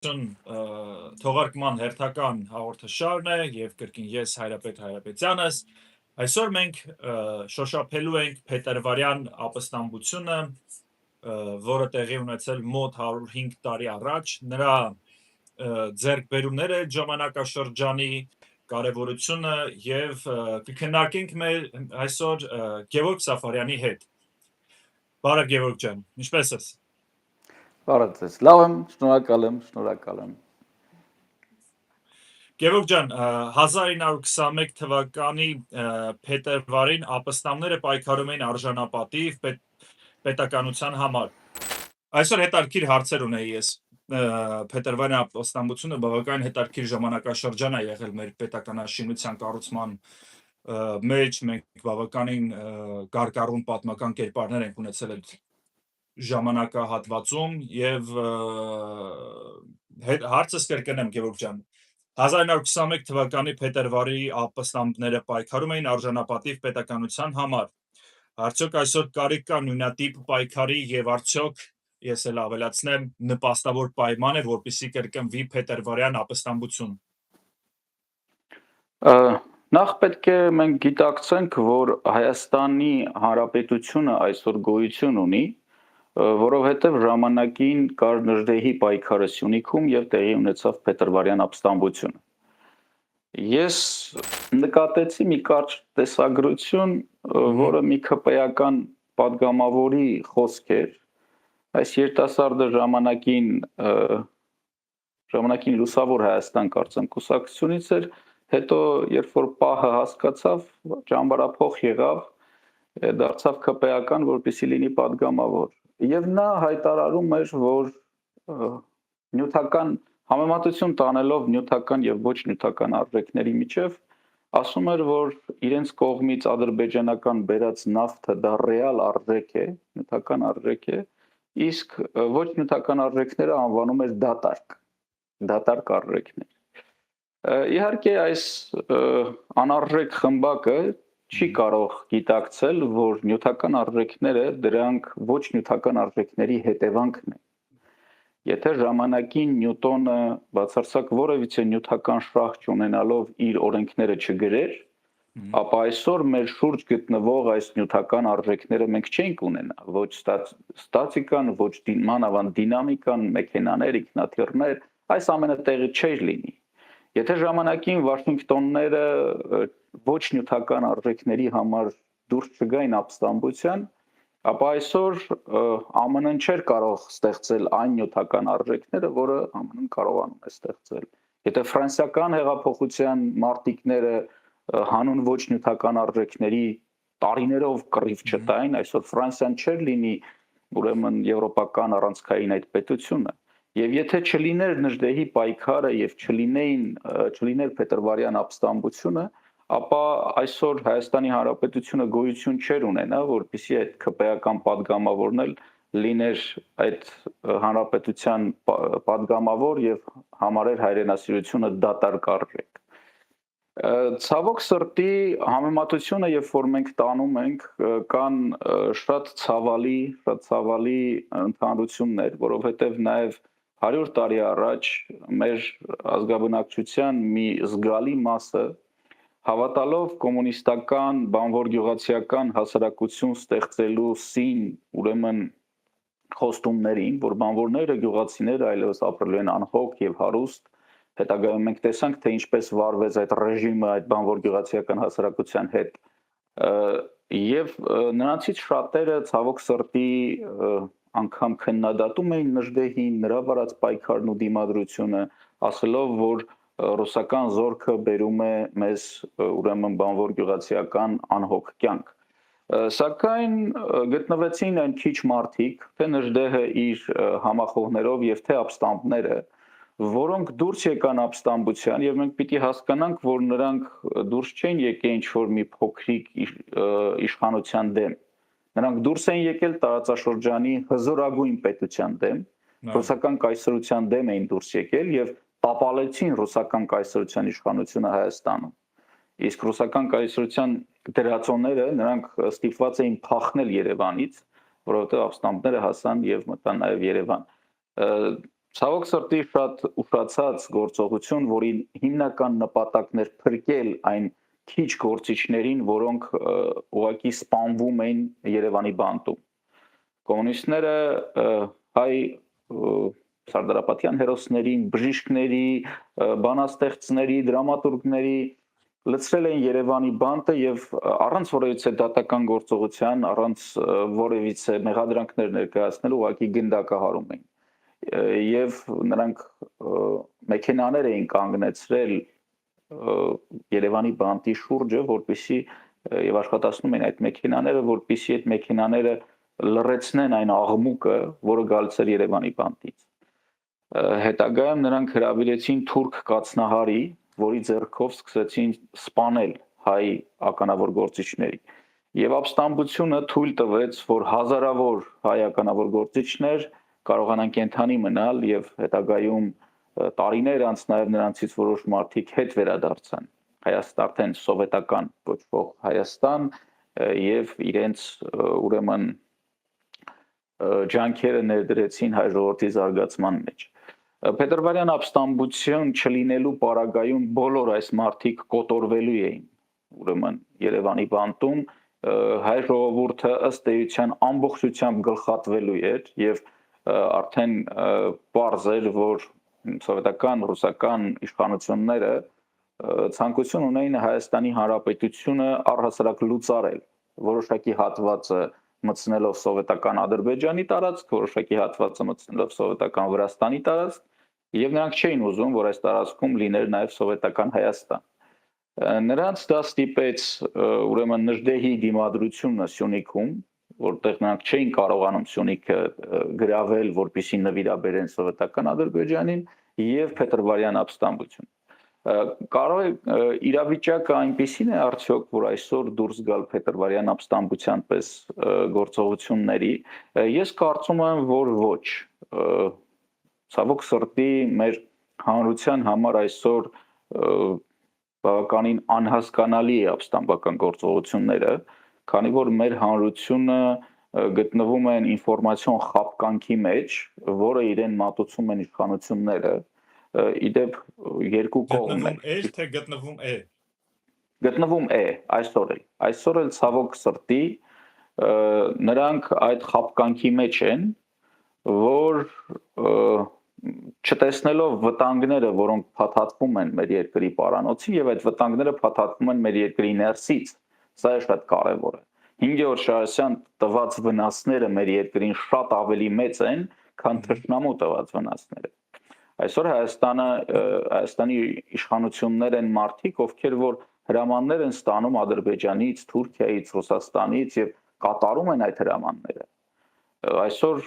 Թողարկման հերթական հաղորդաշարն է եւ կրկին ես Հայրապետ Հայրապետյանս այսօր մենք շոշափելու ենք Փետրվարյան ապստամբությունը, որը տեղի ունեցել մոտ 105 տարի առաջ, նրա ձեռքբերումները ժամանակաշրջանի կարևորությունը եւ կքննարկենք մեր այսօր Գևորգ Սաֆարյանի հետ։ Բարև Գևորգ ջան, ինչպե՞ս ես։ Բարև ձեզ, լավ եմ, շնորհակալ եմ։ Գևորգ ջան, 1921 թվականի փետրվարին ապստամբները պայքարում էին արժանապատիվ պետականության համար։ Այսօր հետաքրքիր հարցեր ունեի ես։ Փետրվարյան ապստամբությունը բավական հետաքրքիր ժամանակաշրջան է եղել մեր պետականաշինության կառուցման մեջ, մենք բավականին կարկառուն պատմական կերպարներ ենք ունեցել այդ ժամանակահատվածում եւ հարցս կրկնեմ Գևորգ ջան 1921 թվականի փետրվարի ապստամբները պայքարում էին արժանապատիվ պետականության համար։ Արդյոք այսօր կարիք կա նույնատիպ պայքարի եւ արդյոք ես էլ ավելացնեմ նպաստավոր պայման է, որպեսզի կրկնվի փետրվարյան ապստամբություն։ Նախ պետք է մենք գիտակցենք, որ Հայաստանի Հանրապետությունը այսօր գոյություն ունի, որովհետև ժամանակին կար Նժդեհի պայքարը Սյունիքում եւ տեղի ունեցավ Փետրվարյան ապստամբությունը։ Ես նկատեցի մի կարճ տեսագրություն, որը մի քպեական падգամավորի խոսք էր։ Այս երիտասարդը ժամանակին լուսավոր Հայաստան կարծեմ կուսակցությունից էր, հետո երբ որ պահը հասկացավ, ճամբարափոխ եղավ, դարձավ քպեական, որպեսզի լինի падգամավոր։ Եվ նա հայտարարում էր, որ նյութական համեմատություն տանելով նյութական եւ ոչ նյութական արժեքների միջև, ասում էր, որ իրենց կողմից ադրբեջանական բերած նավթը դա ռեալ արժեք է, նյութական արժեք է, իսկ ոչ նյութական արժեքները անվանում էր դատարկ արժեքներ։ Իհարկե այս անարժեք խմբակը չի կարող գիտակցել, որ նյութական արժեքները դրանք ոչ նյութական արժեքների հետևանքն են։ Եթե ժամանակին Նյուտոնը բացարձակ որևիցե նյութական շահ չունենալով իր օրենքները չգրեր, ապա այսօր մեր շուրջ գտնվող այս նյութական արժեքները մենք չենք ունենա, ոչ ստատիկան, ոչ մանավանդ դինամիկան, մեքենաներ, ինքնաթիռներ, այս ամենը տեղի չէր լինի։ Եթե ժամանակին Վաշինգտոնները ոչ նյութական արժեքների համար դուրս չգային ապստամբության, ապա այսօր ԱՄՆ-ն չէր կարող ստեղծել այն նյութական արժեքները, որը ԱՄՆ-ն կարողանում է ստեղծել։ Եթե ֆրանսիական հեղափոխության մարտիկները հանուն ոչ նյութական արժեքների տարիներով կռիվ չտային, այսօր Ֆրանսիան չէր լինի ուրեմն եվրոպական առանցքային այդ պետությունը։ Եվ եթե չլիներ Նժդեհի պայքարը եւ չլիներ Փետրվարյան ապստամբությունը, ապա այսօր Հայաստանի Հանրապետությունը գոյություն չէր ունենա, որպեսզի այդ քպեական падգամավորն էլ լիներ այդ հանրապետության падգամավոր եւ համարեր հայրենասիրությունը դատարկ արժեք։ Ցավոք սրտի համեմատությունը, երբ որ մենք տանում ենք, կան շատ ցավալի ընդհանրություններ, որովհետեւ նաեւ 100 տարի առաջ մեր ազգաբնակչության մի զգալի մասը հավատալով կոմունիստական, բանվոր-գյուղացիական հասարակություն ստեղծելու սին, ուրեմն խոստումներին, որ բանվորները, գյուղացիները այլևս ապրելու են անհոգ եւ հարուստ, հետագայում մենք տեսանք, թե ինչպես վարվեց այդ ռեժիմը այդ բանվոր-գյուղացիական հասարակության հետ, եւ նրանցից շատերը ցավոք սրտի անգամ քննադատում էին Նժդեհին, նրա վարած պայքարն ու դիմադրությունը, ասելով, որ ռուսական զորքը բերում է մեզ ուրեմն բանվոր գյուղացիական անհոգ կյանք։ Սակայն գտնվեցին այն քիչ մարդիկ, թե Նժդեհը իր համախոհներով եւ թե ապստամբները, որոնք դուրս եկան ապստամբության եւ մենք պիտի հասկանանք, որ նրանք դուրս չեն եկել ինչ-որ մի փոքրիկ իշխանության դեմ։ Նրանք դուրս են եկել տարածաշրջանի հզորագույն պետության դեմ, ռուսական կայսրության դեմ էին դուրս եկել եւ տապալեցին ռուսական կայսրության իշխանությունը Հայաստանում։ Իսկ ռուսական կայսրության դրածոները նրանք ստիպված էին փախնել Երևանից, որովհետեւ ապստամբները հասան եւ մտան նաեւ Երևան։ Ցավոք սրտի շատ ուշացած գործողություն, որի հիմնական նպատակն էր փրկել այն քիչ գործիչներին, որոնք ուղղակի սպանվում էին Երևանի բանտում։ Կոմունիստները հայ Սարդարապետյան հերոսներին, բժիշկների, բանաստեղծների, դրամատուրգների լցրել էին Երևանի բանտը եւ առանց որևիցե դատական գործողության, առանց որևիցե մեղադրանքներ ներկայացնելու ուղղակի գնդակահարում էին։ Եվ նրանք մեքենաներ էին կանգնեցրել Երևանի բանտի շուրջը, որպեսզի եւ աշխատացնում են այդ մեքենաները, որպեսզի այդ մեքենաները լրացնեն այն աղմուկը, որը գալիս էր Երևանի բանտից։ Հետագայում նրանք հրավիրեցին թուրք կացնահարի, որի ձեռքով սկսեցին սպանել հայ ականավոր գործիչների։ Եվ ապստամբությունը թույլ տվեց, որ հազարավոր հայ ականավոր գործիչներ կարողանան կենթանի մնալ եւ հետագայում տարիներ անց նաեւ նրանցից որոշ մարդիկ հետ վերադարձան Հայաստան, արդեն սովետական կոչվող Հայաստան եւ իրենց ուրեմն ջանքերը ներդրեցին հայ ժողովրդի զարգացման մեջ։ Փետրվարյան ապստամբություն չլինելու պարագայում բոլոր այս մարդիկ կոտորվելու էին ուրեմն Երևանի բանտում, հայ ժողովուրդը ըստ էության ամբողջությամբ գլխատվելու էր եւ արդեն պարզ էր, որ սովետական ռուսական իշխանությունները ցանկություն ունեին Հայաստանի Հանրապետությունը առհասարակ լուծարել, որոշակի հատվածը մտցնելով սովետական Ադրբեջանի տարածք, որոշակի հատվածը մտցնելով սովետական Վրաստանի տարածք, եւ նրանք չէին ուզում, որ այս տարածքում լիներ նաեւ սովետական Հայաստան։ Նրանց դա ստիպեց ուրեմն Նժդեհի դիմադրությունը Սյունիքում, որտեղ նրանք չէին կարողանում Սյունիքը գրավել, որպեսզի նվիրաբերեն սովետական Ադրբեջանին եւ փետրվարյան ապստամբություն։ Կարող է իրավիճակը այնպեսին է արդյոք, որ այսօր դուրս գալ փետրվարյան ապստամբության պես գործողությունների, ես կարծում եմ, որ ոչ։ Ցավոք սրտի մեր հանրության համար այսօր բավականին անհասկանալի է ապստամբական գործողությունները, քանի որ մեր հանրությունը գտնվում են ինֆորմացիոն խապկանքի մեջ, որը իրեն մատուցում են իշխանությունները, իդեպ երկու կողմ է։ Գտնվում է այսօր էլ ցավոք սրտի նրանք այդ խապկանքի մեջ են, որ չտեսնելով վտանգները, որոնք փաթաթվում են մեր երկրի պարանոցի եւ այդ վտանգները փաթաթվում են մեր երկրի ներսից, սա է շատ կարեւոր է։ 5-րդ շարասյան տված վնասները մեր երկրին շատ ավելի մեծ են, քան թշնամու տված վնասները։ Այսօր Հայաստանի իշխանություններ են մարդիկ, ովքեր որ հրամաններ են ստանում Ադրբեջանից, Թուրքիայից, Ռուսաստանից եւ կատարում են այդ հրամանները։ Այսօր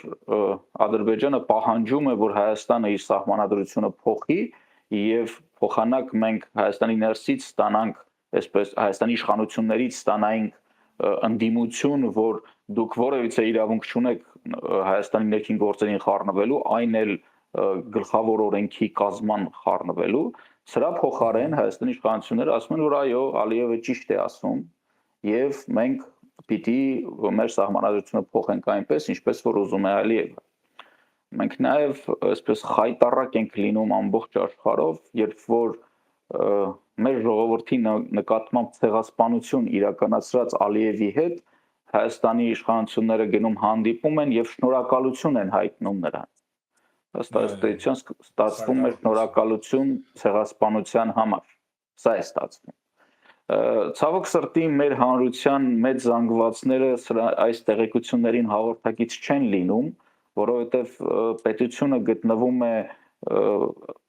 Ադրբեջանը պահանջում է, որ Հայաստանը իր սահմանադրությունը փոխի եւ փոխանակ մենք Հայաստանի ներսից ստանանք, այսպես Հայաստանի իշխանություններից ստանայինք ընդդիմություն, որ դուք որևիցե իրավունք չունեք Հայաստանի ներքին գործերին խառնվելու, այն էլ գլխավոր օրենքի կազման խառնվելու, սրա փոխարեն Հայաստանի իշխանությունները ասում են, որ այո, Ալիևը ճիշտ է ասում եւ մենք պիտի մեր սահմանադրությունը փոխենք այնպես, ինչպես որ ուզում է Ալիևը։ Մենք նաեւ այսպես խայտառակ ենք լինում ամբողջ աշխարհով, երբ որ մեր ժողովրդի նկատմամբ ցեղասպանություն իրականացրած Ալիևի հետ Հայաստանի իշխանությունները գնում հանդիպում են եւ շնորհակալություն են հայտնում նրան։ Ըստ այստեղից ստացվում է շնորհակալություն ցեղասպանության համար։ Սա է ստացվում։ Ցավոք սրտի մեր հանրության մեծ զանգվածները այս տեղեկություններին հաղորդակից չեն լինում, որովհետեւ պետությունը գտնվում է,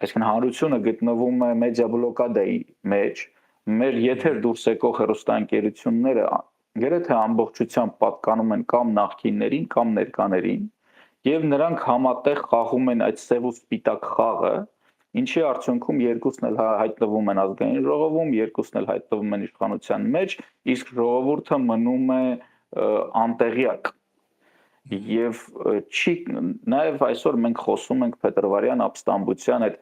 այսինքն հանրությունը գտնվում է մեդիա բլոկադայի մեջ, մեր եթեր դուրս եկող հեռուստաընկերությունները գրեթե ամբողջությամբ պատկանում են կամ նախկիններին, կամ ներկաներին, եւ նրանք համատեղ խաղում են այդ սև ու սպիտակ խաղը, ինչի արդյունքում երկուսն էլ հայտնվում են ազգային ժողովում, երկուսն էլ հայտնվում են իշխանության մեջ, իսկ ժողովուրդը մնում է անտեղյակ։ Եվ նաեւ այսօր մենք խոսում ենք փետրվարյան ապստամբության այդ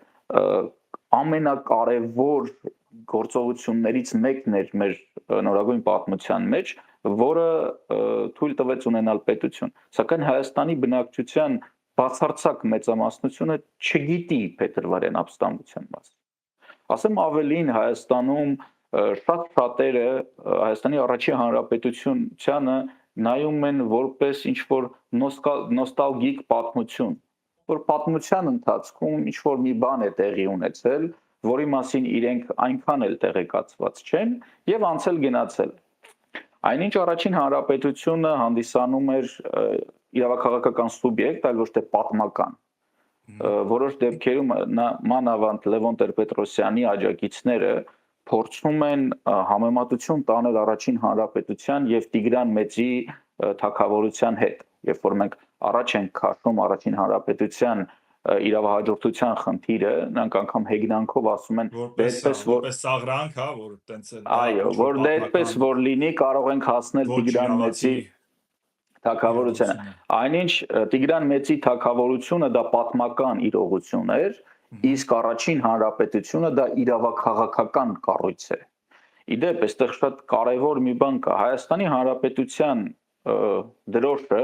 ամենակարևոր գործողություններից մեկն էր մեր նորագույն պատմության մեջ, որը թույլ տվեց ունենալ պետություն։ Սակայն Հայաստանի բնակչության բացարձակ մեծամասնությունը չգիտի Փետրվարյան ապստամբության մասին։ Ասեմ ավելին Հայաստանում շատ շատերը Հայաստանի առաջին հանրապետությանը նայում են որպես ինչ-որ նոստալգիկ պատմություն, որ պատմության ընթացքում ինչ-որ մի բան է տեղի ունեցել, որի մասին իրենք այնքան էլ տեղեկացված չեն եւ անցել գնացել։ Այնինչ առաջին հանրապետությունը հանդիսանում էր իրավաքաղաքական սուբյեկտ, այլ ոչ թե պատմական։ Որոշ դեպքերում մանավանդ Լևոն Տեր-Պետրոսյանի աջակիցները փորձում են համեմատություն տանել առաջին հանրապետության եւ Տիգրան Մեծի թագավորության հետ, երբ որ մենք առաջ ենք քաշում առաջին հանրապետության իրավահաջորդության խնդիրը, նրանք անգամ հեգնանքով ասում են որպես ծաղրանք, հա, որ տենց է։ Այո, որ դեպպես որ լինի կարող ենք հասնել Տիգրան Մեծի թագավորությանը։ Այնինչ Տիգրան Մեծի թագավորությունը դա պատմական իրողություն էր, իսկ առաջին հանրապետությունը դա իրավաքաղաքական կառույց է։ Իդեպ, այստեղ շատ կարևոր մի բան կա, Հայաստանի հանրապետության դրոշը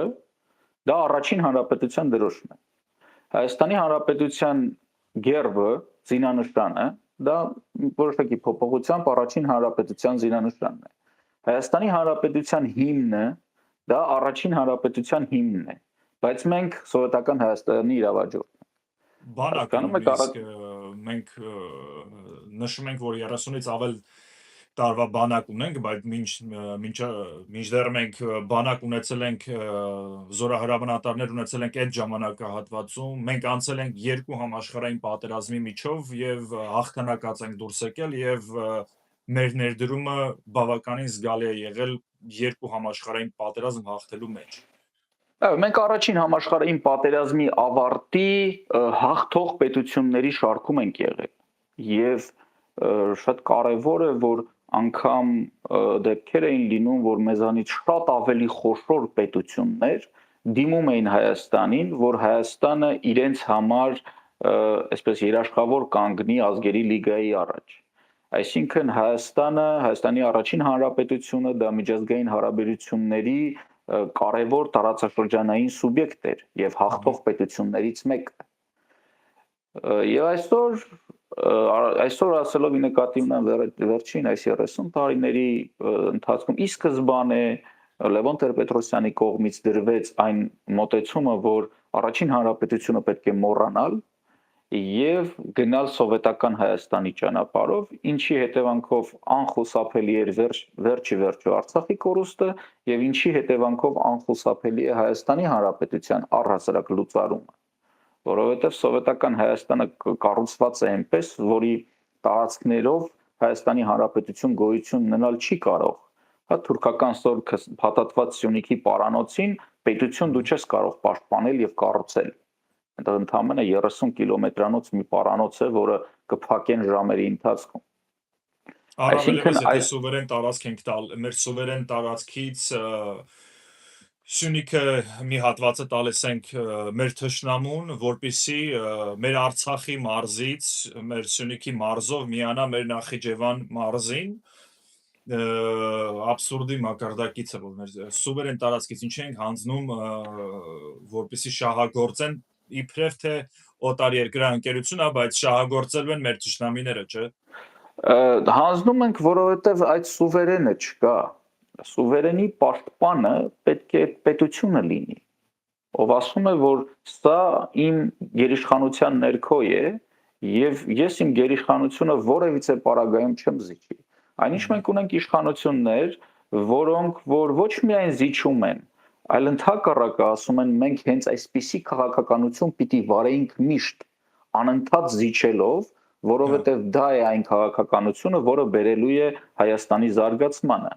դա առաջին հանրապետության դրոշն է։ Հայաստանի հանրապետության գերբը, զինանշանը, դա որոշակի փոփոխությամբ առաջին հանրապետության զինանշանն է։ Հայաստանի հանրապետության հիմնը դա առաջին հանրապետության հիմնն է, բայց մենք սովետական Հայաստանի իրավաճորն ենք։ Բանակում մենք նշում ենք, որ 30-ից ավել տարվա բանակ ունենք, բայց մինչդեռ մենք բանակ ունեցել ենք, զորահրամանատարներ ունեցել ենք այդ ժամանակահատվածում, մենք անցել ենք 2 համաշխարհային պատերազմի միջով եւ հաղթանակած ենք դուրս եկել եւ մեր ներդրումը բավականին զգալի է եղել 2 համաշխարհային պատերազմ հաղթելու մեջ։ Մենք առաջին համաշխարհային պատերազմի ավարտի հաղթող պետությունների շարքում ենք եղել եւ շատ կարեւոր է որ անգամ դեպքեր էին լինում որ մեզանից շատ ավելի խոշոր պետություններ դիմում էին Հայաստանին որ Հայաստանը իրենց համար այսպես երաշխավոր կանգնի ազգերի լիգայի առաջ այսինքն Հայաստանի առաջին հանրապետությունը դա միջազգային հարաբերությունների կարևոր տարածաշրջանային սուբյեկտ էր եւ հաղթող պետություններից մեկը եւ այսօր ասելով ի նկատի ունեմ վերջին այս 30 տարիների ընթացքում ի սկզբանե Լևոն Տեր-Պետրոսյանի կողմից դրվեց այն մոտեցումը որ առաջին հանրապետությունը պետք է մոռանալ եւ գնալ սովետական Հայաստանի ճանապարհով, ինչի հետևանքով անխուսափելի էր վերջի վերջո Արցախի կորուստը եւ ինչի հետևանքով անխուսափելի է Հայաստանի Հանրապետության առհասարակ լուծարումը, որովհետեւ սովետական Հայաստանը կառուցված է այնպես, որի տարածքներով Հայաստանի Հանրապետություն գոյություն ունենալ չի կարող։ Հա թուրքական սորքը փաթաթված Սյունիքի պարանոցին պետություն դու չես կարող պաշտպանել եւ կառուցել։ Այնտեղ ընդամենը 30 կիլոմետրանոց մի պարանոց է, որը կփակեն ժամերի ընթացքում։ Այսինքն եթե սուվերեն տարածք ենք տալ, մեր սուվերեն տարածքից Սյունիքը մի հատվածը տալիս ենք մեր թշնամուն, որպիսի մեր Արցախի մարզից, մեր Սյունիքի մարզով միանա մեր Նախիջևան մարզին, абսուրդի մակարդակից է, որ մեր սուվերեն տարածքից ինչ ենք հանձնում, որպիսի շահագործեն իբրև թե օտարերկրյա ընկերություն, բայց շահագործելու են մեր թշնամիները, չէ։ Հանձնում ենք, որովհետև այդ սուվերենը չկա։ Սուվերենի պաշտպանը պետք է պետությունը լինի։ Ով ասում է, որ սա իմ գերիշխանության ներքո է, եւ ես իմ գերիշխանությունը որևիցե պարագայում չեմ զիջի։ Այնինչ մենք ունենք իշխանություններ, որոնք որ ոչ միայն զիջում են, այլ ընդհակառակը ասում են մենք հենց այսպիսի քաղաքականություն պիտի վարեինք միշտ անընդհատ զիջելով, որովհետև դա է այն քաղաքականությունը, որը բերելու է Հայաստանի զարգացմանը։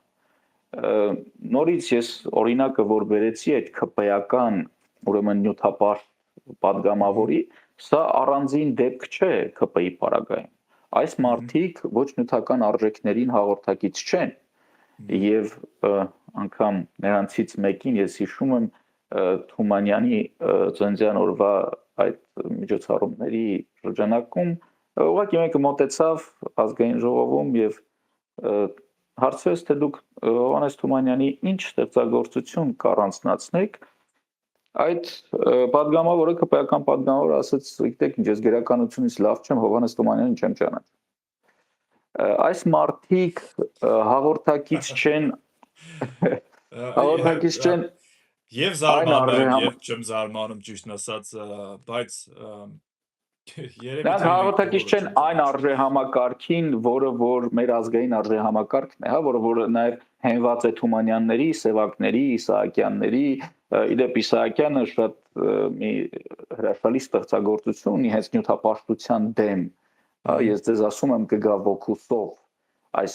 Նորից ես օրինակը որ բերեցի այդ ԿՊ-ական, ուրեմն նյութապաշտ պատգամավորի, սա առանձին դեպք չէ ԿՊ-ի պարագայում։ Այս մարդիկ ոչ նյութական արժեքներին հաղորդակից չեն եւ անգամ նրանցից մեկին ես հիշում եմ Թումանյանի ծննդյան օրվա այդ միջոցառումների շրջանակում ուղղակի մեկը մոտեցավ ազգային ժողովում եւ հարցրեց թե դուք Հովհաննես Թումանյանի ինչ ստեղծագործություն կառանձնացնեք Այդ падգամավորը քպեական падգամավորը ասաց, գիտեք ինչ, ես գերականությունից լավ չեմ, Հովհաննես Թումանյանին չեմ ճանաչում։ Այս մարդիկ հաղորդակից չեն հաղորդակից չեն Եվ այն զարմանում, եւ չեմ զարմանում ճիշտ ասած, բայց երևի Նրանք հաղորդակից չեն այն արժեհամակարգին, որը որ մեր ազգային արժեհամակարգն է, հա, որը նաև հենված է Թումանյանների, Սևակների, Իսահակյանների, իդեպ Իսահակյանը շատ մի հրաշալի ստեղծագործություն ունի հենց նյութապաշտության դեմ, հա, ես ձեզ ասում եմ կգա ոգուսով այս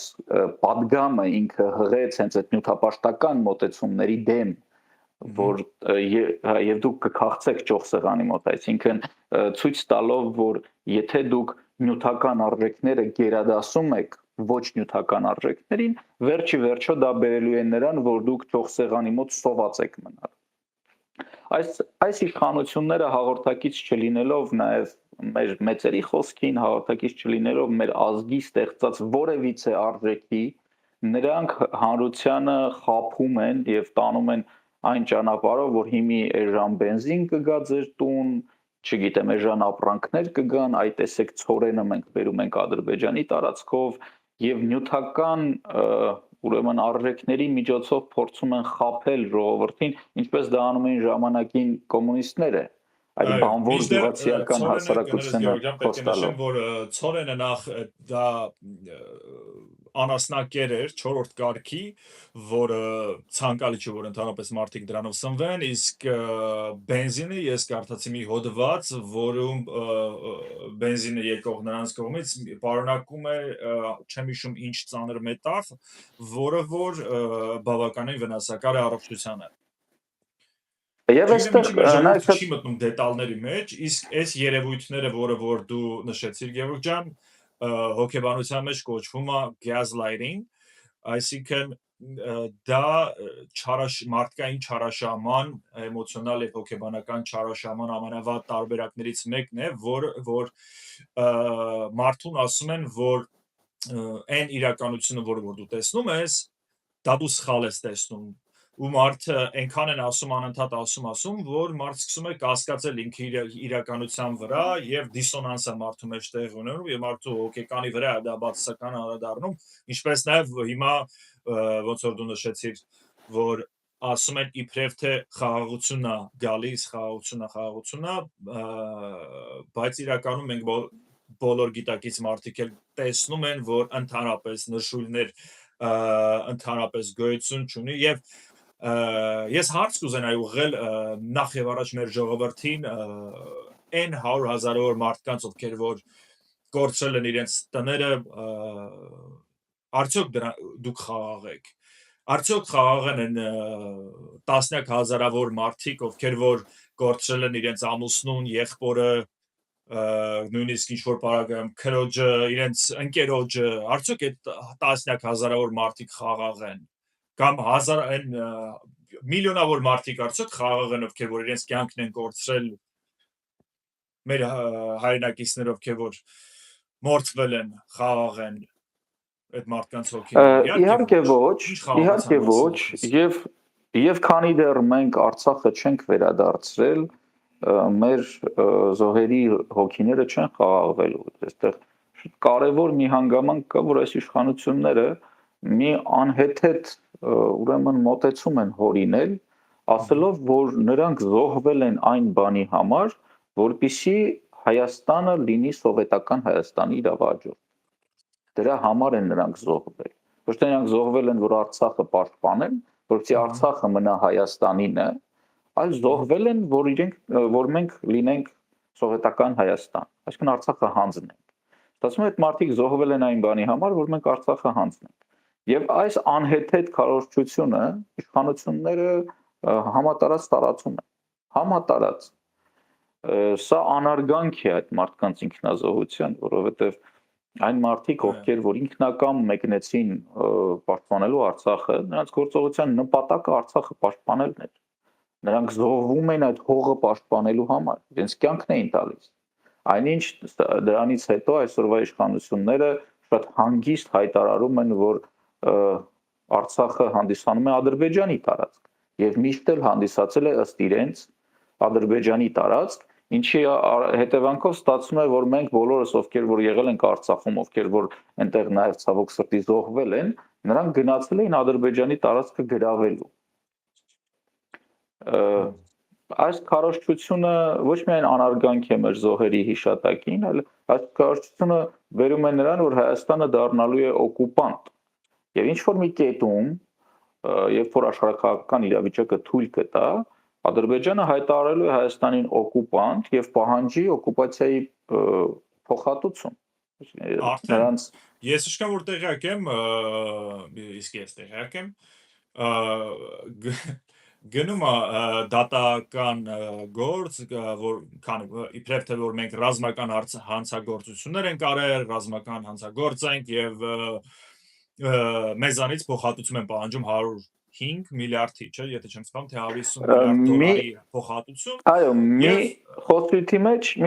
падգամը ինքը հղեց հենց այդ նյութապաշտական մոտեցումների դեմ, որ եւ դուք կքաղցեք ճոխսեղանի մոտ, այսինքն ցույց տալով, որ եթե դուք նյութական արժեքները գերադասում եք ոչ նյութական արժեքներին, վերջի վերջո դա բերելու է նրան, որ դուք ճոխսեղանի մոտ սոված եք մնալ։ Այս իշխանությունները հաղորդակից չլինելով նաև մեր մեծերի խոսքին, հաղորդակից չլինելով մեր ազգի ստեղծած որևիցե արժեքի, նրանք հանրությանը խաբում են եւ տանում են այն ճանապարհով, որ հիմի էժան բենզին կգա ձեր տուն, չգիտեմ, էժան ապրանքներ կգան, այ տեսեք ցորենը մենք բերում ենք Ադրբեջանի տարածքով եւ նյութական ուրեմն արժեքների միջոցով փորձում են խաբել ժողովրդին, ինչպես դա անում էին ժամանակին կոմունիստները, այդ բանվոր գյուղացիական հասարակությունը խոստալով, որ ցորենը նախ դա անասնակեր էր 4-րդ կարգի, որը ցանկալի չէ, որ ընդհանրապես մարդիկ դրանով սնվեն, իսկ բենզինը ես կարդացի մի հոդված, որում բենզինը եկող նրանց կողմից պարունակում է, չեմ հիշում ինչ ծանր մետաղ, որը որ բավականին վնասակար է առողջությանը։ Եվ այստեղ ժողովուրդը չի մտնում դետալների մեջ, իսկ այս երևույթները, որը որ դու նշեցիր, Գևորգ ջան, հոգեբանության մեջ կոչվում է gaslighting, այսինքն դա մարդկային չարաշահման, էմոցիոնալ եւ հոգեբանական չարաշահման ամենավատ տարբերակներից մեկն է, որ մարդուն ասում են, որ այն իրականությունը, որը որ դու տեսնում ես, դա դու սխալ ես տեսնում, ու մարդը այնքան են ասում, անընդհատ ասում, որ մարդ սկսում է կասկածել ինքը իր իրականության վրա եւ դիսոնանսը մարդու մեջ տեղ ունենում եւ մարդու հոգեկանի վրա դա բացասական անդրադառնում, ինչպես նաեւ հիմա ոնց որ դու նշեցիր, որ ասում են իբրև թե խաղաղությունն է գալիս, խաղաղությունն է, բայց իրականում մենք բոլոր գիտակից մարդիկ էլ տեսնում են, որ ընդհանրապես նշույլներ ընդհանրապես գոյություն չունի եւ ես հարց կուզենայի ուղղել նախ եւ առաջ մեր ժողովրդին այն 100,000-ավոր մարդկանց, ովքեր որ կորցրել են իրենց տները, արդյոք դուք խաղաղ եք, արդյոք խաղաղ են տասնյակ հազարավոր մարդիկ, ովքեր որ կորցրել են իրենց ամուսնուն, եղբորը, նույնիսկ ինչ որ պարագայում քրոջը, իրենց ընկերոջը, արդյոք այդ տասնյակ հազարավոր մարդիկ խաղաղ են, կամ միլիոնավոր մարդիկ արդյոք խաղաղ են, ովքեր որ իրենց կյանքն են կորցրել, մեր հայրենակիցներ, ովքեր որ մորթվել են, խաղաղ են այդ մարդկանց հոգին։ Իհարկե ոչ, եւ քանի դեռ մենք Արցախը չենք վերադարձրել, մեր զոհերի հոգիները չեն խաղաղվելու։ Այստեղ կարևոր մի հանգամանք կա, որ այս իշխանությունները մի անհեթեթ ուրեմն մոտեցում են հորինել, ասելով, որ նրանք զոհվել են այն բանի համար, որպեսզի Հայաստանը լինի սովետական Հայաստանի իրավաճառ։ Դրա համար են նրանք զոհվել։ Ոչ թե նրանք զոհվել են, որ Արցախը պաշտպանեն, որպեսզի Արցախը մնա Հայաստանինը, այլ զոհվել են, որ մենք լինենք սովետական Հայաստան, այսինքն Արցախը հանձնենք։ Ստացվում է այդ մարդիկ զոհվել են այն բանի համար, որ մենք Արցախը հանձնենք։ Եվ այս անհեթեթ քարոզչությունը իշխանությունները համատարած տարածում են։ Համատարած։ Սա անարգանք է այդ մարդկանց ինքնազոհության, որովհետև այն մարդիկ, ովքեր որ ինքնակամ մեկնեցին պաշտպանելու Արցախը, նրանց գործողության նպատակը Արցախը պաշտպանելն էր։ Նրանք զոհվում են այդ հողը պաշտպանելու համար, իրենց կյանքն էին տալիս։ Այնինչ դրանից հետո այսօրվա իշխանությունները շատ հանգիստ հայտարարում են, որ Արցախը հանդիսանում է Ադրբեջանի տարածք եւ միշտ էլ հանդիսացել է ըստ իրենց Ադրբեջանի տարածք, ինչի հետևանքով ստացվում է, որ մենք բոլորս, ովքեր որ եղել ենք Արցախում, ովքեր որ այնտեղ նաև ցավոք սրտի զոհվել են, նրանք գնացել էին Ադրբեջանի տարածքը գրավելու։ Այս քարոզչությունը ոչ միայն անարգանք է մեր զոհերի հիշատակին, այլ այս քարոզչությունը վերում է նրան, որ Հայաստանը դառնալու է օկուպանտ։ Եվ ինչ որ մի կետում, երբ որ աշխարհաքաղաքական իրավիճակը թույլ կտա, Ադրբեջանը հայտարարելու է Հայաստանին օկուպանտ եւ պահանջի օկուպացիայի փոխհատուցում։ Նրանց ես իշքան որ տեղյակ եմ, իսկ ես տեղյակ եմ, գնում է դատական գործ, որ իբրև թե որ մենք ռազմական հանցագործություններ ենք արել, ռազմական հանցագործ ենք եւ մեզանից փոխհատուցում են պահանջում 105 միլիարդի, չէ, եթե չեմ սխալվում, թե 150 միլիարդ դոլարի փոխհատուցում։ Այո, մի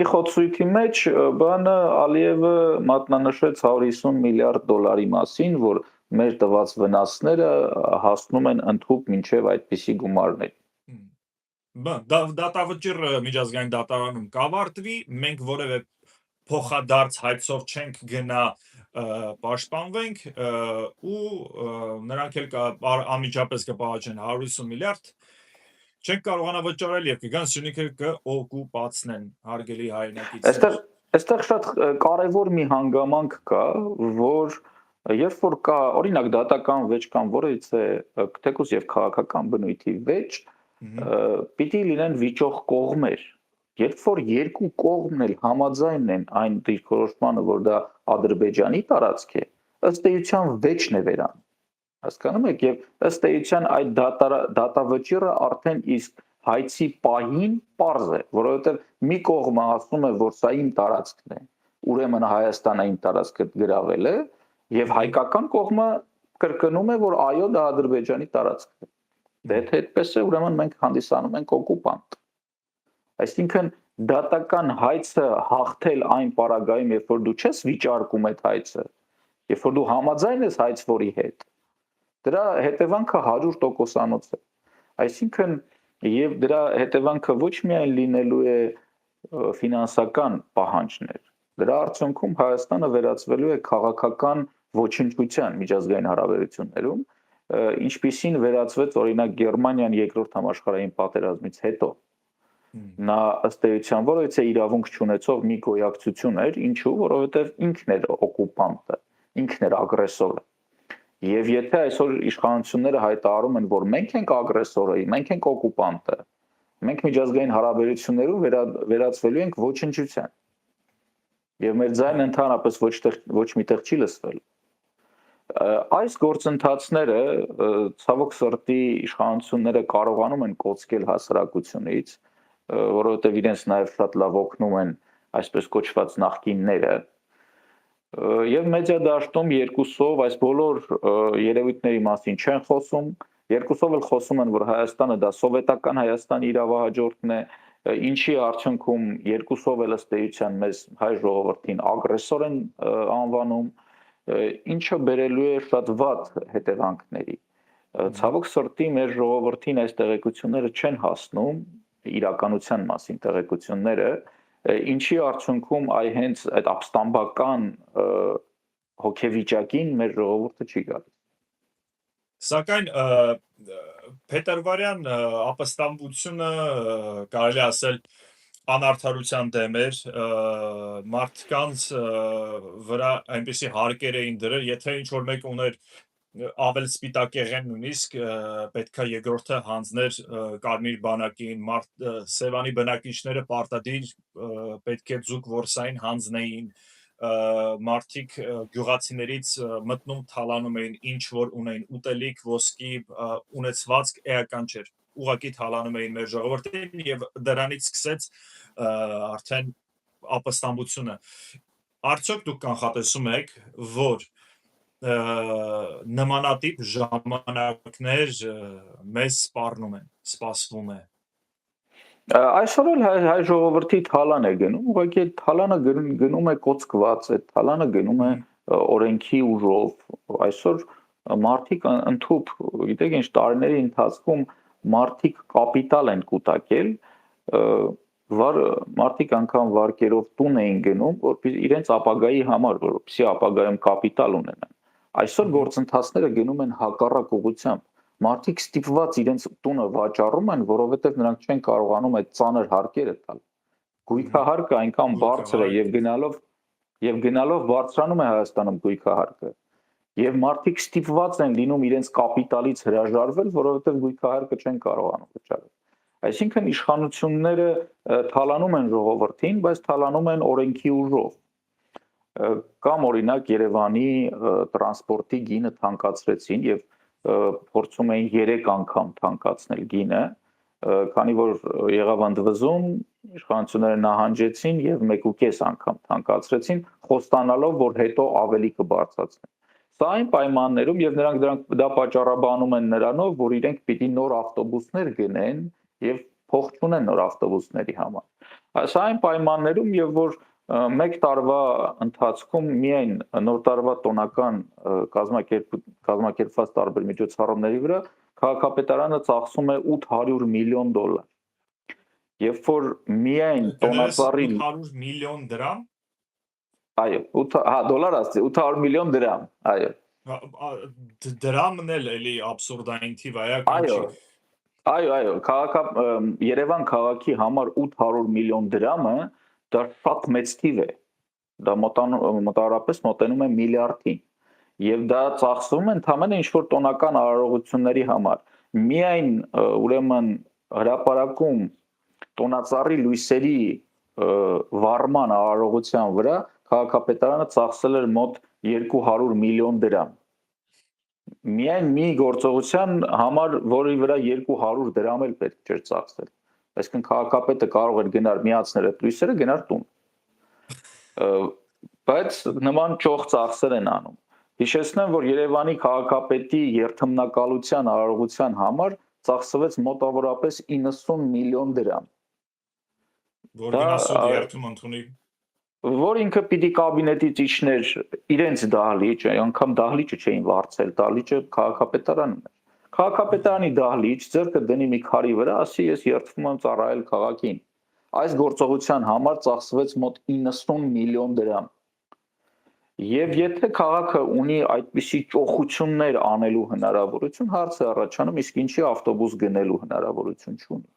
խոսույթի մեջ բանը Ալիևը մատնանշեց 150 միլիարդ դոլարի մասին, որ մեր տված վնասները հասնում են ընդհուպ մինչև այդպիսի գումարներ։ Դատավճիռը միջազգային դատարանում կավարտվի, մենք որևէ փոխադարձ հայցով չենք գնա պաշտպանվենք ու նրանք էլ անմիջապես կպահանջեն 150 միլիարդ չենք կարողանա վճարել եւ կգան Սյունիքը կօկուպացնեն հարգելի հայրենակիցներ։ Այստեղ շատ կարևոր մի հանգամանք կա, որ երբ որ կա օրինակ դատական վեճ կամ որևիցե թեկուզ եւ քաղաքական բնույթի վեճ, պիտի լինեն վիճող կողմեր։ Երբ որ երկու կողմն էլ համաձայն են այն դիրքորոշմանը, որ դա Ադրբեջանի տարածք է, ըստ էության վեճն է վերանում։ Հասկանում եք, եւ ըստ էության այդ դատավճիռը արդեն իսկ հայցի պահին պարզ է, որովհետեւ մի կողմը ասում է, որ սա իմ տարածքն է, ուրեմն Հայաստանը իմ տարածքը գրավել է, եւ հայկական կողմը կրկնում է, որ այո, դա Ադրբեջանի տարածքն է։ Դե եթե այդպես է, ուրեմն մենք հանդիսանում ենք օկուպանտ։ Այսինքն դատական հայցը հաղթել այն պարագայում, երբ որ դու չես վիճարկում այդ հայցը, երբ որ դու համաձայն ես հայցվորի հետ, դրա հետևանքը 100%-անոց է։ Այսինքն եւ դրա հետևանքը ոչ միայն լինելու է ֆինանսական պահանջներ, դրա արդյունքում Հայաստանը վերածվելու է քաղաքական ոչնչության միջազգային հարաբերություններում, ինչպիսին վերածվեց օրինակ Գերմանիան երկրորդ համաշխարհային պատերազմից հետո։ Նա ըստ էության որովհետեւ իրավունք չունեցող մի գոյակցություն էր, ինչու, որովհետեւ ինքն էր օկուպանտը, ինքն էր ագրեսորը։ Եվ եթե այսօր իշխանությունները հայտարարում են, որ մենք ենք ագրեսորը, մենք ենք օկուպանտը, մենք միջազգային հարաբերություններում վերածվելու ենք ոչնչության։ Եվ մեր ձայնը ընդհանրապես ոչ միտեղ չի լսվելու։ Այս գործընթացները ցավոք սրտի իշխանությունները կարողանում են կոծկել հասարակությունից, որովհետև իրենց նաև շատ լավ օգնում են այսպես կոչված նախկինները, եւ մեդիա դաշտում երկուսով այս բոլոր երևույթների մասին չեն խոսում, երկուսով էլ խոսում են, որ Հայաստանը դա սովետական Հայաստանի իրավահաջորդն է, ինչի արդյունքում երկուսով էլ ըստ էության մեզ հայ ժողովրդին ագրեսոր են անվանում, ինչը բերելու է շատ վատ հետևանքների։ Ցավոք սրտի մեր ժողովրդին այս տեղեկությունները չեն հասնում, իրականության մասին տեղեկությունները, ինչի արդյունքում հենց այդ ապստամբական հոգեվիճակին մեր ժողովուրդը չի գալիս։ Սակայն փետրվարյան ապստամբությունը կարելի ասել անարդարության դեմ էր, մարդկանց վրա այնպեսի հարկեր էին դրել, եթե ինչ-որ մեկ ուներ ավել սպիտակեղեն նույնիսկ պետքա երկրորդը հանձներ կարմիր բանակին, Սևանի բնակիչները պարտադիր պետք է ձուկ որսային հանձնեին, մարդիկ գյուղացիներից մտնում թալանում էին ինչ որ ունեին ուտելիք, ոսկի, ունեցվածք էական չէր, ուղղակի թալանում էին մեր ժողովրդին եւ դրանից սկսեց արդեն ապստամբությունը։ Արդյոք դուք կանխատեսում եք, որ նմանատիպ ժամանակներ մեզ սպառնում են, սպասվում է։ Այսօր էլ հայ ժողովրդի թալան է գնում, ուղղակի այդ թալանը գնում է կոծկված, այդ թալանը գնում է օրենքի ուժով։ Այսօր մարդիկ ընդհուպ, գիտեք ինչ, տարիների ընթացքում մարդիկ կապիտալ են կուտակել, մարդիկ անգամ վարկերով տուն էին գնում, որպեսզի իրենց ապագայի համար, որպեսզի ապագայում կապիտալ ունենան։ Այսօր գործընթացները գնում են հակառակ ուղղությամբ։ Մարդիկ ստիպված իրենց տունը վաճառում են, որովհետև նրանք չեն կարողանում այդ ծանր հարկերը տալ։ Գույքահարկը այնքան բարձր է եւ գնալով բարձրանում է Հայաստանում գույքահարկը։ Եվ մարդիկ ստիպված են լինում իրենց կապիտալից հրաժարվել, որովհետև գույքահարկը չեն կարողանում վճարել։ Այսինքն իշխանությունները թալանում են ժողովրդին, բայց թալանում են օրենքի ուժով։ Կամ օրինակ Երևանի տրանսպորտի գինը թանկացրեցին եւ փորձում էին 3 անգամ թանկացնել գինը, քանի որ եղավ ընդվզում, իշխանությունները նահանջեցին եւ 1.5 անգամ թանկացրեցին, խոստանալով, որ հետո ավելի կբարձրացնեն։ Սա այն պայմաններում եւ նրանք դա պատճառաբանում են նրանով, որ իրենք պիտի նոր ավտոբուսներ գնեն եւ փող չունեն նոր ավտոբուսների համար։ Սա այն պայմաններում եւ որ մեկ տարվա ընթացքում միայն նոր տարվա տոնական կազմակերպված տարբեր միջոցառումների վրա քաղաքապետարանը ծախսում է $800 միլիոն։ Երբ որ միայն տոնածառի 800 միլիոն դրամ այո, դոլար ասացի, 800 միլիոն դրամ, այո։ Դրամն էլ էլի абսուրդային թիվ է, Այո, Երևան քաղաքի համար 800 միլիոն դրամը դա շատ մեծ թիվ է։ Դա մոտավորապես մոտենում է միլիարդին։ Եվ դա ծախսվում է ընդհանրապես ինչ-որ տոնական արարողությունների համար։ Միայն ուրեմն հրապարակում տոնածառի լույսերի վառման արարողության վրա քաղաքապետարանը ծախսել էր մոտ 200 միլիոն դրամ։ Միայն մի գործողության համար, որի վրա 200 դրամ էլ պետք չէր ծախսել։ Այսինքն քաղաքապետը կարող էր գնալ միացնել այդ լույսերը, գնալ տուն։ Բայց նման ճոխ ծախսեր են անում։ Հիշեցնեմ, որ Երևանի քաղաքապետի երթմնակալության արարողության համար ծախսվեց մոտավորապես 90 միլիոն դրամ։ Որ գնացող երթում ընդունի որ ինքը պիտի կաբինետից իջներ իրենց դահլիճը, անգամ դահլիճը չէին վարձել, դահլիճը քաղաքապետարանն էր։ Քաղաքապետարանի դահլիճ ձեռքը դնի մի քարի վրա, ասի ես երթվում եմ ծառայել քաղաքին։ Այս գործողության համար ծախսվեց մոտ 90 միլիոն դրամ։ Եվ եթե քաղաքը ունի այդպիսի ճոխություններ անելու հնարավորություն, հարց է առաջանում, իսկ ինչի ավտոբուս գնելու հնարավորություն չունի։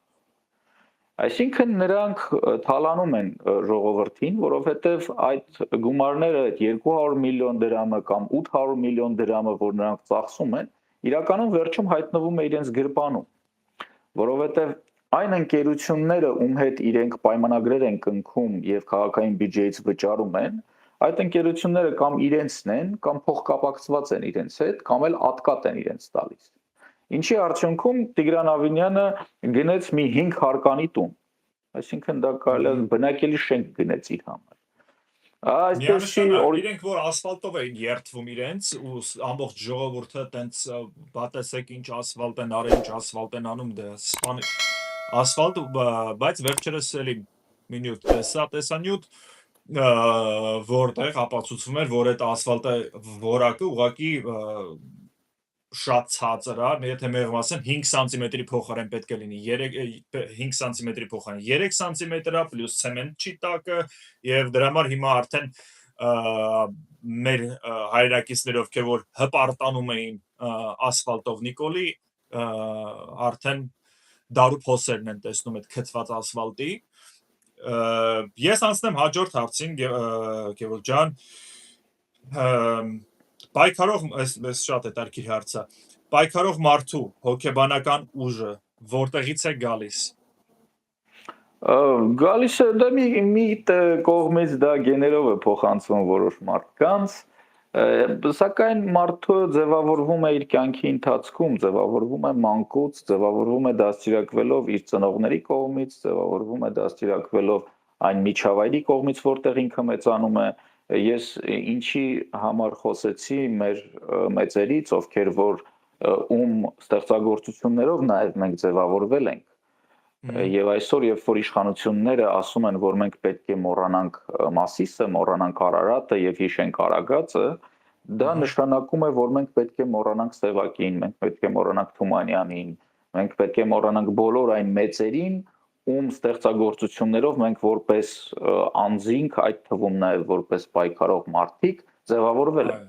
Այսինքն նրանք թալանում են ժողովրդին, որովհետև այդ գումարները, այդ 200 միլիոն դրամը կամ 800 միլիոն դրամը, որ նրանք ծախսում են, իրականում վերջում հայտնվում է իրենց գրպանում, որովհետև այն ընկերությունները, ում հետ իրենք պայմանագրեր են կնքում եւ քաղաքային բյուջեից վճարում են, այդ ընկերությունները կամ իրենցն են, կամ փոխկապակցված են իրենց հետ, կամ էլ ատկատ են իրենց տալիս։ Ինչի արդյունքում Տիգրան Ավինյանը գնեց մի 5 հարկանի տուն, այսինքն դա կարելի է բնակելի շենք գնեց իր համար։ Իրենք որ ասֆալտով էին երթվում իրենց ու ամբողջ ժողովուրդը տենց բատեսեք ինչ ասֆալտ են արել, ինչ ասֆալտ են անում, դա ասֆալտ, բայց վերջերս էլի մինյուտ տեսանյութ որտեղ ապացուցվում էր, որ այդ ասֆալտը որակը ուղղակի շատ ցածր է, եթե մեղմ ասեմ 5 սանտիմետրի փոխարեն պետք է լինի 5 սանտիմետրի փոխարեն 3 սանտիմետր է պլյուս ցեմենտ չի տակը եւ դրա համար հիմա արդեն մեր հայրենակիցներ ովքեր որ հպարտանում էին ասֆալտով Նիկոլի արդեն դարու փոսերն են տեսնում այդ քթված ասֆալտի ես անցնեմ հաջորդ հարցին Գևորգ ջան պայքարող այս շատ հետաքրքիր հարց է պայքարող մարդու հոգեբանական ուժը որտեղից է գալիս գալիս է դա մի կողմից դա գեներով է փոխանցվում որոշ մարդկանց սակայն մարդը ձևավորվում է իր կյանքի ընթացքում ձևավորվում է մանկուց ձևավորվում է դաստիարակվելով իր ծնողների կողմից ձևավորվում է դաստիարակվելով այն միջավայրի կողմից որտեղ ինքը մեծանում է ես ինչի համար խոսեցի մեր մեծերից ովքեր որ ում ստեղծագործություններով նաև մենք ձևավորվել ենք եւ այսօր երբ որ իշխանությունները ասում են որ մենք պետք է մոռանանք Մասիսը, մոռանանք Արարատը եւ հիշենք Արագածը դա նշանակում է որ մենք պետք է մոռանանք Սևակին, մենք պետք է մոռանանք Թումանյանին, մենք պետք է մոռանանք բոլոր այն մեծերին ում ստեղծագործություններով մենք որպես անձինք, այդ թվում նաև որպես պայքարող մարդիկ ձևավորվել ենք,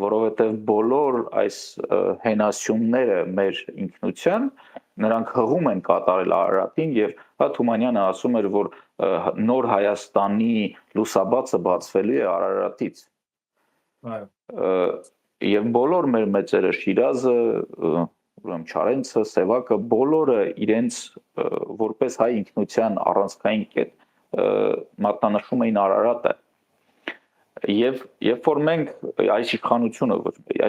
որովհետև բոլոր այս հենասյունները մեր ինքնության նրանք հղում են կատարել Արարատին եւ Թումանյանը ասում էր, որ նոր Հայաստանի լուսաբացը բացվելու է Արարատից։ Եվ բոլոր մեր մեծերը Շիրազը, ուրեմն Չարենցը, Սևակը, բոլորը իրենց որպես հայ ինքնության առանցքային կետ մատնանշում էին Արարատը։ Եվ երբ որ մենք այս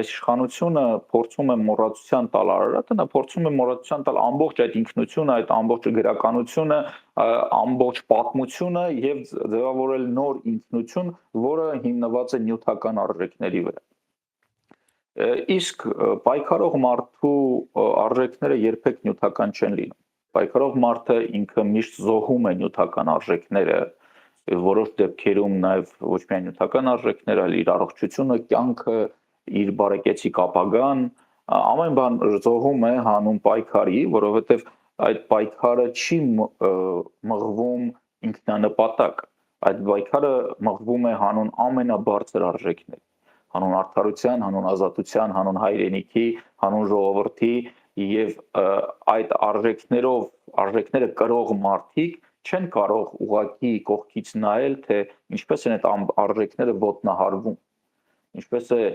իշխանությունը փորձում է մոռացության տալ Արարատը, նա փորձում է մոռացության տալ ամբողջ այդ ինքնությունը, այդ ամբողջ գրականությունը, ամբողջ պատմությունը եւ ձևավորել նոր ինքնություն, որը հիմնված է նյութական արժեքների վրա։ Իսկ պայքարող մարդու արժեքները երբեք նյութական չեն լինում։ Պայքարող մարդը ինքը միշտ զոհում է նյութական արժեքները, որոշ դեպքերում նաև ոչ միայն նյութական արժեքներ, այլ իր առողջությունը, կյանքը, իր բարեկեցիկ ապագան, ամեն բան զոհում է հանուն պայքարի, որովհետև այդ պայքարը չի մղվում ինքնանպատակ, այդ պայքարը մղվում է հանուն ամենաբարձր արժեքների, հանուն արդարության, հանուն ազատության, հանուն հայրենիքի, հանուն ժողովրդի եւ այդ արժեքները կրող մարդիկ չեն կարող ուղղակի կողքից նայել, թե ինչպես են այդ արժեքները ոտնահարվում, ինչպես է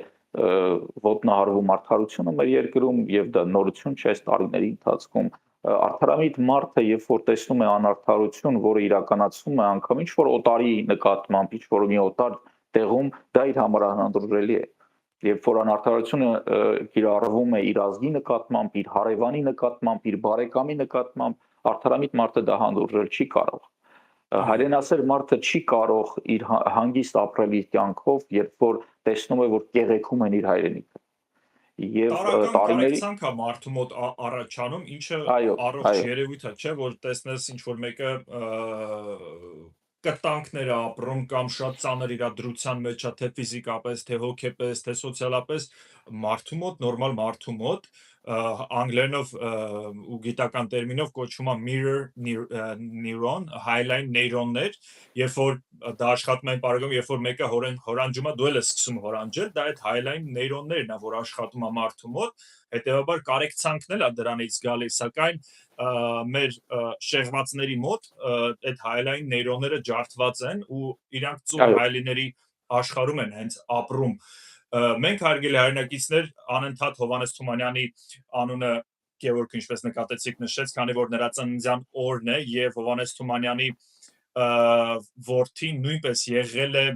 ոտնահարվում արդարությունը մեր երկրում եւ դա նորություն չէ այս տարիների ընթացքում։ Արդարամիտ մարդը, երբ որ տեսնում է անարդարություն, որը իրականացվում է անգամ ինչ որ օտարի նկատմամբ, ինչ որ մի օտար տեղում, դա իր համար անհանդուրժելի է։ Երբ որ անարդարությունը կիրառվում է իր ազգի նկատմամբ, իր հարևանի նկատմամբ, իր բարեկամի նկատմամբ, արդարամիտ մարդը դա հանդուրժել չի կարող։ Հայրենասեր մարդը չի կարող իր հանգիստ ապրել իր կյանքով, երբ որ տեսնում է, որ կեղեքում են իր հայրենիքը։ Եվ տարիների ցանկա մարդու մոտ առաջանում, ինչը առողջ երևույթ է, չէ, որ տեսնես ինչ որ մեկը կտանքներ է ապրում կամ շատ ծանր իրադրության մեջ է, թե ֆիզիկապես, թե հոգեպես, թե սոցիալապես, մարդու մոտ, նորմալ մարդու մոտ, անգլերենով ու գիտական տերմինով կոչվում է mirror neuron, highline նեյրոններ, երբ որ դա աշխատում է բարգում, երբ որ մեկը հորանջում է, դու էլ ես սկսում հորանջել, դա այդ highline նեյրոններն է, որ աշխատում է մարդու մոտ, հետեւաբար կարեկցանքն էլ է դրանից գալիս, սակայն մեր շեղվածների մոտ այդ highline նեյրոնները ջարդված են ու իրանք ծուղ հայլիների աշխարհում են հենց ապրում։ Մենք հարգելի հայրենակիցներ անընդհատ Հովհաննես Թումանյանի անունը Գևորգ ինչպես նկատեցիք նշեց, քանի որ նրա ծննդյան օրն է եւ Հովհաննես Թումանյանի որդին նույնպես եղել է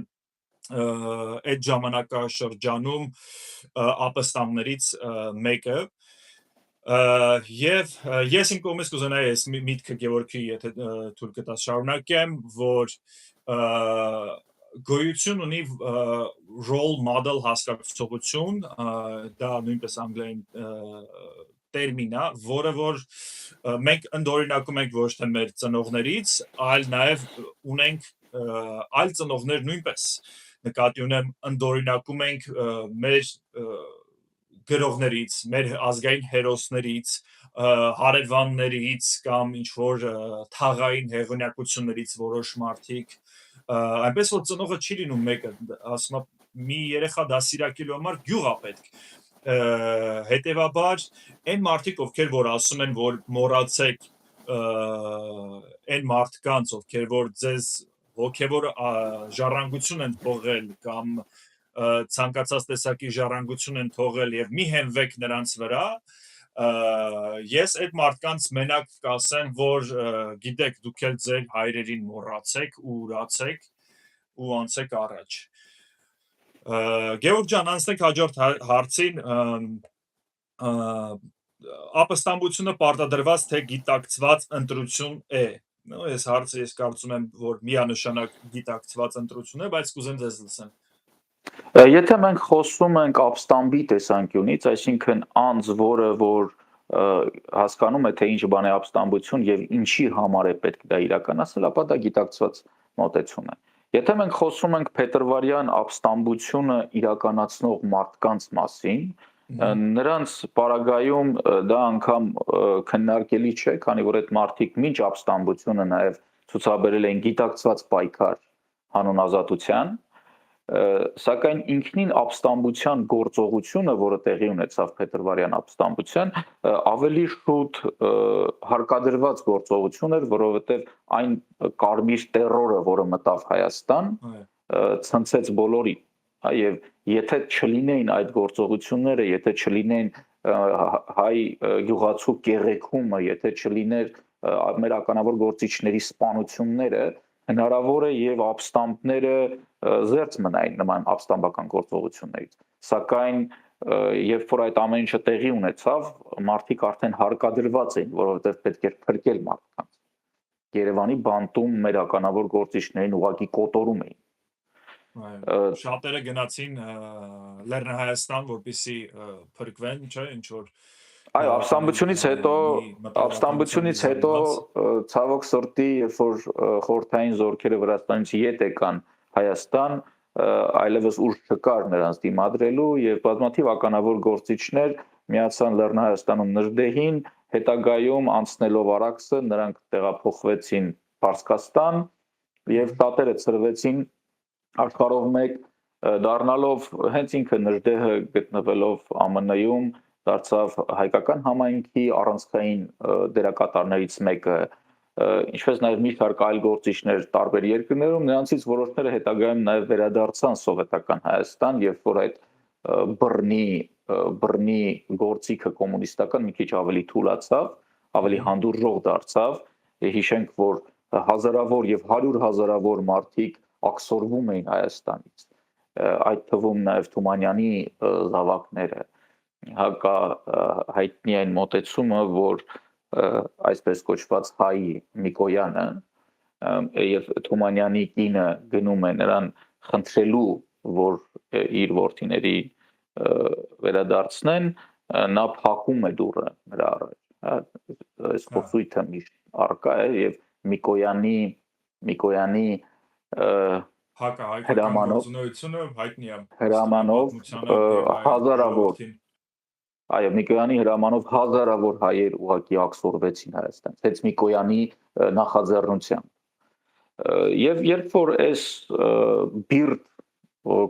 այդ ժամանակաշրջանում ապստամբներից մեկը եւ ես իմ կողմից կուզենայի այս միտքը Գևորգի եթե թույլ կտաս շարունակեմ, որ գոյություն ունի role model հասկացողություն, դա նույնպես անգլերեն տերմին է, որը որ մենք ընդօրինակում ենք ոչ թե մեր ծնողներից, այլ նաև ունենք այլ ծնողներ նույնպես նկատի ունեմ ընդօրինակում ենք մեր գրողներից, մեր ազգային հերոսներից, հարևաններից կամ ինչ որ թաղային հեղինակություններից որոշ մարդիկ, այնպես որ ծնողը չի լինում մեկը, ասում է մի երեխա դասիրակելու համար գյուղ է պետք։ Հետևաբար այն մարդիկ, ովքեր որ ասում են, որ մոռացեք այն մարդկանց, ովքեր որ ձեզ հոգևոր ժառանգություն են թողել կամ ցանկացած տեսակի ժառանգություն են թողել եւ մի հենվեք նրանց վրա, ես այդ մարդկանց մենակ կասեմ, որ գիտեք, դուք էլ ձեր հայրերին մոռացեք ու ուրացեք ու անցեք առաջ։ Գևորգ ջան, անցնենք հաջորդ հարցին, ապստամբությունը պարտադրված թե գիտակցված ընտրություն է։ Այս հարցը ես կարծում եմ, որ միանշանակ գիտակցված ընտրություն է, բայց կուզեմ ձեզ լսեմ։ Եթե մենք խոսում ենք ապստամբի տեսանկյունից, այսինքն անձ, որը որ հասկանում է, թե ինչ բան է ապստամբություն եւ ինչի համար է պետք դա իրականացնել, ապա դա գիտակցված մոտեցում է։ Եթե մենք խոսում ենք փետրվարյան ապստամբությունը իրականացնող մարդկանց մասին, Նրանց պարագայում դա անգամ քննարկելի չէ, քանի որ այդ մարդիկ մինչ ապստամբությունը նաև ցուցաբերել են գիտակցված պայքար հանուն ազատության, սակայն ինքնին ապստամբության գործողությունը, որը տեղի ունեցավ փետրվարյան ապստամբության, ավելի շուտ հարկադրված գործողություն էր, որովհետև այն կարմիր տերորը, որը մտավ Հայաստան, ցնցեց բոլորին, եւ եթե չլինեին այդ գործողությունները, եթե չլինեն հայ գյուղացու կեղեքումը, եթե չլիներ մեր ականավոր գործիչների սպանությունները, հնարավոր է եւ ապստամբները զերծ մնային նման ապստամբական գործողություններից, սակայն երբ որ այդ ամեն ինչը տեղի ունեցավ, մարդիկ արդեն հարկադրված էին, որովհետեւ պետք էր փրկել մարդկանց։ Երևանի բանտում մեր ականավոր գործիչներին ուղղակի կոտորում էին։ Շատերը գնացին Լեռնահայաստան, որպեսզի փրկվեն, չէ, ինչ որ այո, ապստամբությունից հետո ցավոք սրտի, երբ որ խորհրդային զորքերը Վրաստանից ետ եկան Հայաստան, այլևս ուժ չկար նրանց դիմադրելու եւ բազմաթիվ ականավոր գործիչներ միացան Լեռնահայաստանում Նժդեհին, հետագայում անցնելով Արաքսը նրանք տեղափոխվեցին Պարսկաստան եւ շատերը ծրվեցին աշխարհով մեկ դառնալով հենց ինքը Նժդեհը գտնվելով ԱՄՆ-ում դարձավ հայկական համայնքի առանցքային դերակատարներից մեկը, ինչպես նաև մի շարք այլ գործիչներ տարբեր երկրներում, նրանցից որոշները հետագայում նաև վերադարձան սովետական Հայաստան, երբ որ այդ բռնի գործիքը կոմունիստական մի քիչ ավելի թուլացավ, ավելի հանդուրժող դարձավ, հիշենք, որ հազարավոր եւ 100 հազարավոր մարդիկ աքսորվում էին Հայաստանից, այդ թվում նաև Թումանյանի զավակները, հայտնի այն մոտեցումը, որ այսպես կոչված հայ Նիկոյանը եւ Թումանյանի կինը գնում է նրան խնդրելու, որ իր որդիների վերադարձնեն, նա փակում է դուռը նրա առաջ, այս խոսույթը միշտ առկա է եւ Միկոյանի հրամանով հազարավոր հայեր ուղղակի աքսորվեցին Հայաստանից, հենց Միկոյանի նախաձեռնությամբ։ Եվ երբ որ այս բիրտ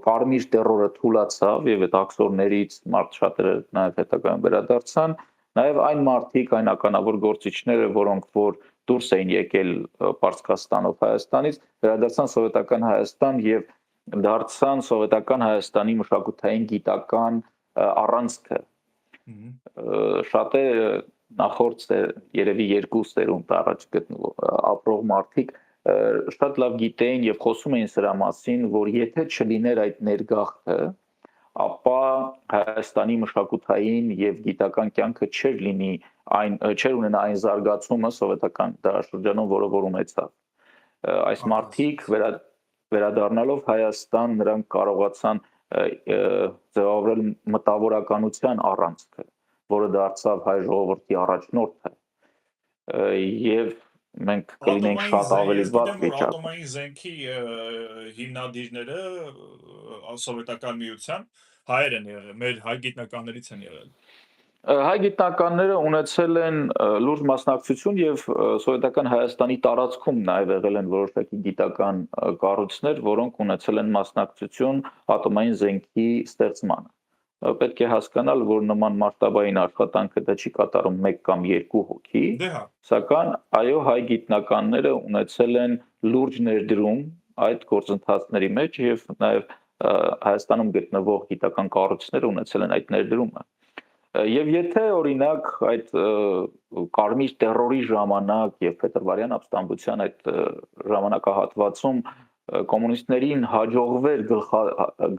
կարմիր տերորը թուլացավ եւ այդ աքսորներից շատերը նաեւ հետագայում վերադարձան, նաեւ այն մարդիկ, այն ականավոր գործիչները, որոնք որ դուրս էին եկել Պարսկաստանով Հայաստանից, վերադարձան սովետական Հայաստան եւ դարձան սովետական Հայաստանի մշակութային գիտական առանցքը։ Շատերը նախորդ երևի 2 սերունդ առաջ ապրող մարդիկ շատ լավ գիտեին եւ խոսում էին սրա մասին, որ եթե չլիներ այդ ներգաղթը, ապա Հայաստանի մշակութային եւ գիտական կյանքը չէր ունենա այն զարգացումը սովետական դարաշրջանում, որը ունեցավ։ Այս մարդիկ վերադառնալով Հայաստան, նրանք կարողացան ձևավորել մտավորականության առանցքը, որը դարձավ հայ ժողովրդի առաջնորդը, եւ մենք կլինենք շատ ավելի վատ վիճակում։ Ատոմային զենքի հիմնադիրները սովետական միության հայեր են եղել, մեր հայ գիտնականներից են եղել։ Հայ գիտնականները ունեցել են լուրջ մասնակցություն եւ սովետական Հայաստանի տարածքում նաեւ եղել են որոշակի գիտական կառույցներ, որոնք ունեցել են մասնակցություն ատոմային զենքի ստեղծմանը։ Պետք է հասկանալ, որ նման մասշտաբային աշխատանքը դա չի կատարում 1 կամ 2 հոգի, սակայն այո, հայ գիտնականները ունեցել են լուրջ ներդրում այդ գործընթացների մեջ եւ նաեւ Հայաստանում գտնվող գիտական կառույցները ունեցել են այդ ներդրումը։ Եվ եթե օրինակ այդ կարմիր տերորի ժամանակ եւ փետրվարյան ապստամբության այդ ժամանակահատվածում կոմունիստներին հաջողվեր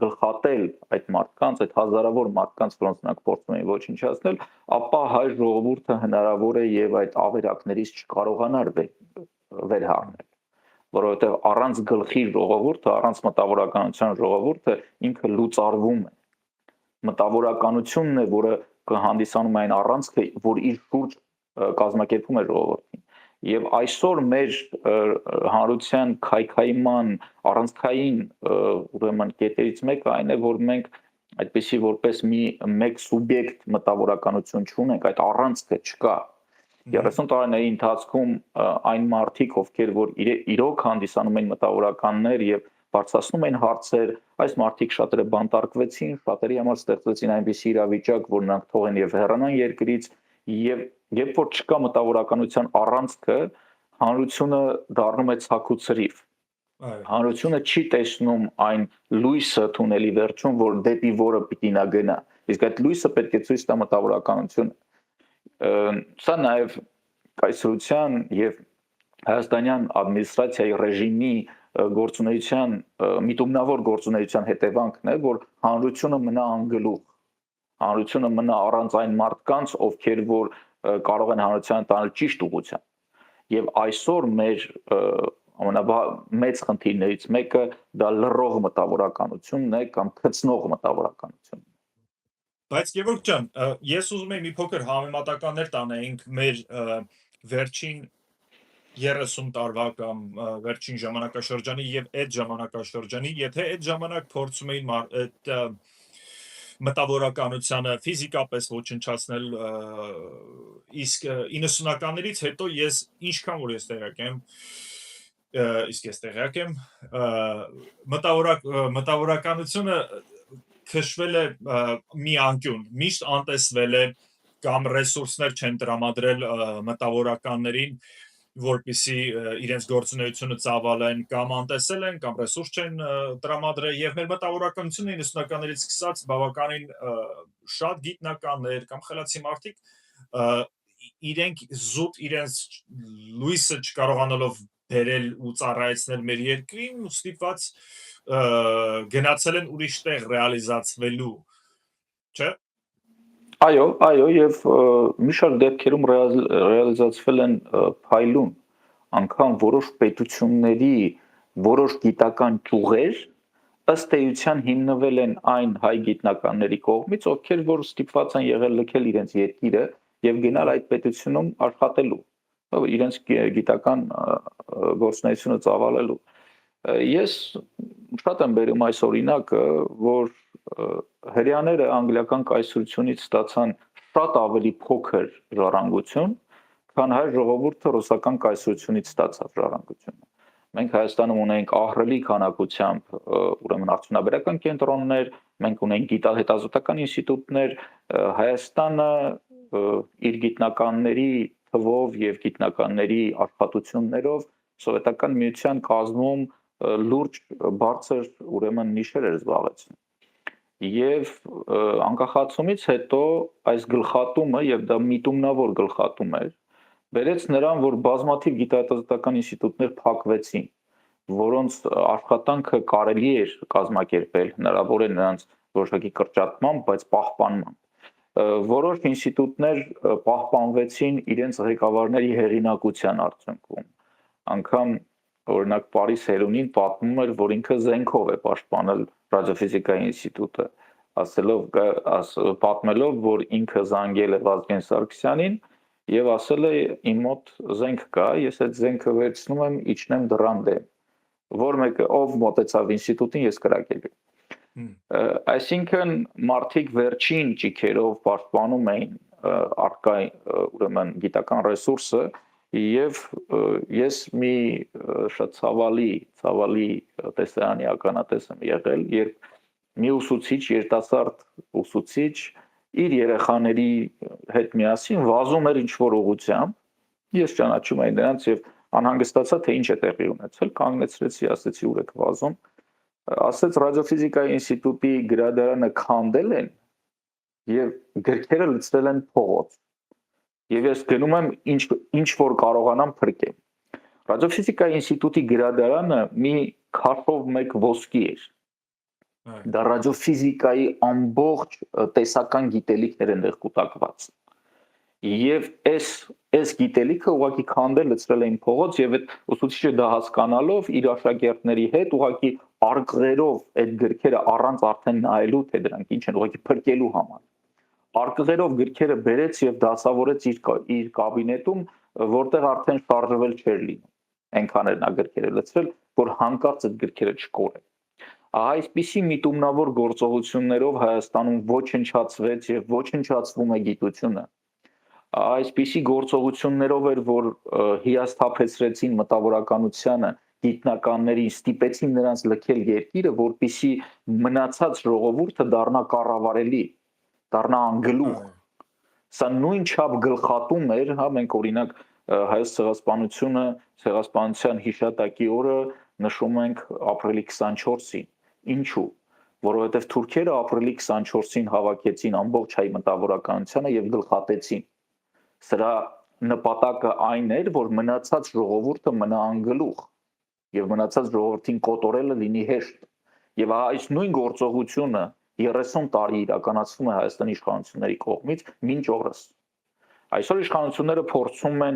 գլխատել այդ մարդկանց, այդ հազարավոր մարդկանց, որոնց նրանք փորձում էին ոչնչացնել, ապա հայ ժողովուրդը հնարավոր է եւ այդ ավերակներից չկարողանար վերհառնել, որովհետեւ առանց գլխի ժողովուրդը, առանց մտավորականության ժողովուրդը ինքը լուծարվում է։ Մտավորականությունն է, որը կհանդիսանում այն առանցքը, որ իր շուրջ կազմակերպում է ժողովրդին։ Եվ այսօր մեր հանրության քայքայման առանցքային ուրեմն կետերից մեկը այն է, որ մենք այդպեսի որպես մեկ սուբյեկտ մտավորականություն չունենք, այդ առանցքը չկա։ 30 տարիների ընթացքում այն մարդիկ, ովքեր որ իրոք հանդիսանում են մտավորականներ եւ բարձրացնում են հարցեր, այս մարդիկ շատերը բանտարկվեցին, շատերի համար ստեղծվեցին այնպիսի իրավիճակ, որ նրանք թողեն եւ հեռանան երկրից, եւ երբ որ չկա մտավորականության առանցքը, հանրությունը դառնում է ցաքուցրիվ։ Հանրությունը չի տեսնում այն լույսը թունելի վերջում, որ դեպի որը պիտի նա գնա։ Իսկ այդ լույսը պետք է ցույց տա մտավորականությունը։ Սա նաև կայսրության եւ հայաստանյան ադմինիստրացիայի ռեժիմի գործունեության միտումնավոր գործունեության հետևանքն է, որ հանրությունը մնա անգլուխ, հանրությունը մնա առանց այն մարդկանց, ովքեր որ կարող են հանրությանը տանել ճիշտ ուղղությամբ։ Եվ այսօր մեր ամենամեծ խնդիրներից մեկը դա լռող մտավորականությունն է կամ քծնող մտավորականությունն է։ Բայց Գևորգ ջան, ես ուզում եմ մի փոքր համեմատականներ տանեինք մեր վերջին 30 տարվա կամ վերջին ժամանակաշրջանի եւ այդ ժամանակաշրջանի, եթե այդ ժամանակ փորձում էին այդ մտավորականությունը ֆիզիկապես ոչնչացնել, իսկ 90-ականներից հետո ես ինչքան որ ես տեղյակ եմ, մտավորականությունը քշվել է մի անկյուն, միշտ անտեսվել է կամ ռեսուրսներ չեն տրամադրել մտավորականներին, որպեսզի իրենց գործունեությունը ծավալեն, կամ անտեսել են, կամ ռեսուրս չեն տրամադրել, եւ մեր մտավորականությունը 90-ականներից սկսած բավականին շատ գիտնականներ կամ խելացի մարդիկ իրենք զուտ իրենց լույսը չկարողանալով բերել ու ծառայեցնել մեր երկրին ու ստիպված գնացել են ուրիշ տեղ ռեալիզացվելու, չէ՞։ Այո, եւ մի շարք դեպքերում ռեալիզացվել են փայլուն, անգամ որոշ պետությունների որոշ գիտական ճյուղեր ըստ էության հիմնվել են այն հայ գիտնականների կողմից, ովքեր որ ստիպված են եղել լքել իրենց երկիրը եւ գնալ այդ պետությունում աշխատելու, իրենց գիտական գործունեությունը ծավալելու։ Ես շատ եմ բերում այս օրինակը, որ հրեաները անգլիական կայսրությունից ստացան շատ ավելի փոքր ժառանգություն, քան հայ ժողովուրդը ռուսական կայսրությունից ստացավ ժառանգությունը։ Մենք Հայաստանում ունենք ահռելի քանակությամբ ուրեմն արդյունաբերական կենտրոններ, մենք ունենք գիտահետազոտական ինստիտուտներ, Հայաստանը իր գիտնականների թվով եւ գիտնականների աշխատություններով սովետական միության կազմում լուրջ բարձր ուրեմն նիշեր էր զբաղեցնում։ Եվ անկախացումից հետո այս գլխատումը եւ դա միտումնավոր գլխատում էր, բերեց նրան, որ բազմաթիվ գիտահետազոտական ինստիտուտներ փակվեցին, որոնց աշխատանքը կարելի էր կազմակերպել, հնարավոր է նրանց որոշակի կրճատմամբ, բայց պահպանմամբ։ Որոշ ինստիտուտներ պահպանվեցին իրենց ղեկավարների հեղինակության արդյունքում։ Անգամ օրինակ Պարիս Հերունին պատմում էր, որ ինքը զենքով է պաշտպանել ռադիոֆիզիկայի ինստիտուտը, պատմելով, որ ինքը զանգել է Վազգեն Սարգսյանին եւ ասել է իմ մոտ զենք կա, ես այդ զենքը վերցնում եմ, իջնեմ դռան դեմ, որ մեկը ով մոտեցավ ինստիտուտին, ես կրակել եմ։ Այսինքն մարդիկ վերջին ճիքերով պաշտպանում էին արկա ուրեմն գիտական ռեսուրսը եւ ես մի շատ ցավալի տեսարանի ականատես եմ եղել, երբ մի ուսուցիչ, երիտասարդ ուսուցիչ իր երեխաների հետ միասին վազում էր ինչ-որ ուղղությամբ, ես ճանաչում էի նրանց եւ անհանգստացա, թե ինչ է տեղի ունեցել, կանգնեցրեցի, ասեցի ուր եք վազում, ասեց ռադիոֆիզիկայի ինստիտուտի գրադարանը քանդել են եւ գրքերը լցրել են փողոց։ Եվ ես գնում եմ ինչ որ կարողանամ փրկեմ։ Ռադիոֆիզիկայի ինստիտուտի գրադարանը մի քաշով մեկ ոսկի էր։ Դա ռադիոֆիզիկայի ամբողջ տեսական գիտելիքներ են կուտակված։ Եվ այս գիտելիքը ուղղակի քանդել լցրել էին փողոց եւ այդ ուսուցիչը դա հասկանալով իր աշակերտների հետ ուղղակի արկղերով այդ գրքերը առանց արդեն նայելու թե դրանք ինչ են, ուղղակի փրկելու համար արկղերով գրքերը բերեց եւ դասավորեց իր կաբինետում, որտեղ արդեն շարժվել չէր լինում։ Այնքան էր նա գրքերը լցրել, որ հանկարծ այդ գրքերը չկորեն։ Այսպիսի միտումնավոր գործողություններով Հայաստանում ոչնչացվեց եւ ոչնչացվում է գիտությունը։ Այսպիսի գործողություններով էր, որ հիասթափեցրեցին մտավորականությանը, գիտնականներին, ստիպեցին նրանց լքել երկիրը, որպիսի մնացած ժողովուրդը դառնա կառավարելի, դառնա անգլուխ։ Սա նույն չափ գլխատում էր, հա, մենք օրինակ հայոց ցեղասպանության հիշատակի օրը նշում ենք ապրիլի 24-ին։ Ինչու՞։ Որովհետև թուրքերը ապրիլի 24-ին հավաքեցին ամբողջ հայ մտավորականությանը եւ գլխատեցին։ Սրա նպատակը այն էր, որ մնացած ժողովուրդը մնա անգլուխ եւ մնացած ժողովրդին կոտորելը լինի հեշտ։ Եվ այս նույն գործողությունը 30 տարի իրականացվում է Հայաստանի իշխանությունների կողմից մինչ օրս։ Այսօր իշխանությունները փորձում են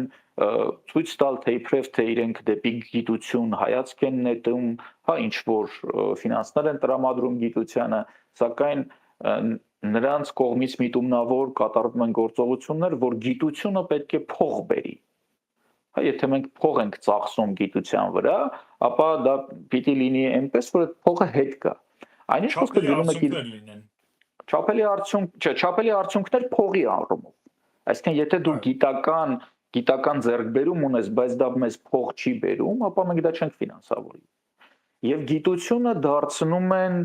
ցույց տալ թե իբրև թե իրենք դեպի գիտություն հայացք են նետում, հա, ինչ որ ֆինանսներ են տրամադրում գիտությանը, սակայն նրանց կողմից միտումնավոր կատարվում են գործողություններ, որ գիտությունը պետք է փող բերի։ Հա, եթե մենք փող ենք ծախսում գիտության վրա, ապա դա պիտի լինի այնպես, որ այդ փողը հետ գա։ Այնիշ խոսքը դնում է չափելի արդյունքներ փողի առումով։ Այսինքն եթե դու գիտական ձեռքբերում ունես, բայց դա մեզ փող չի բերում, ապա մենք դա չենք ֆինանսավորի։ Եվ գիտությունը դարձնում են,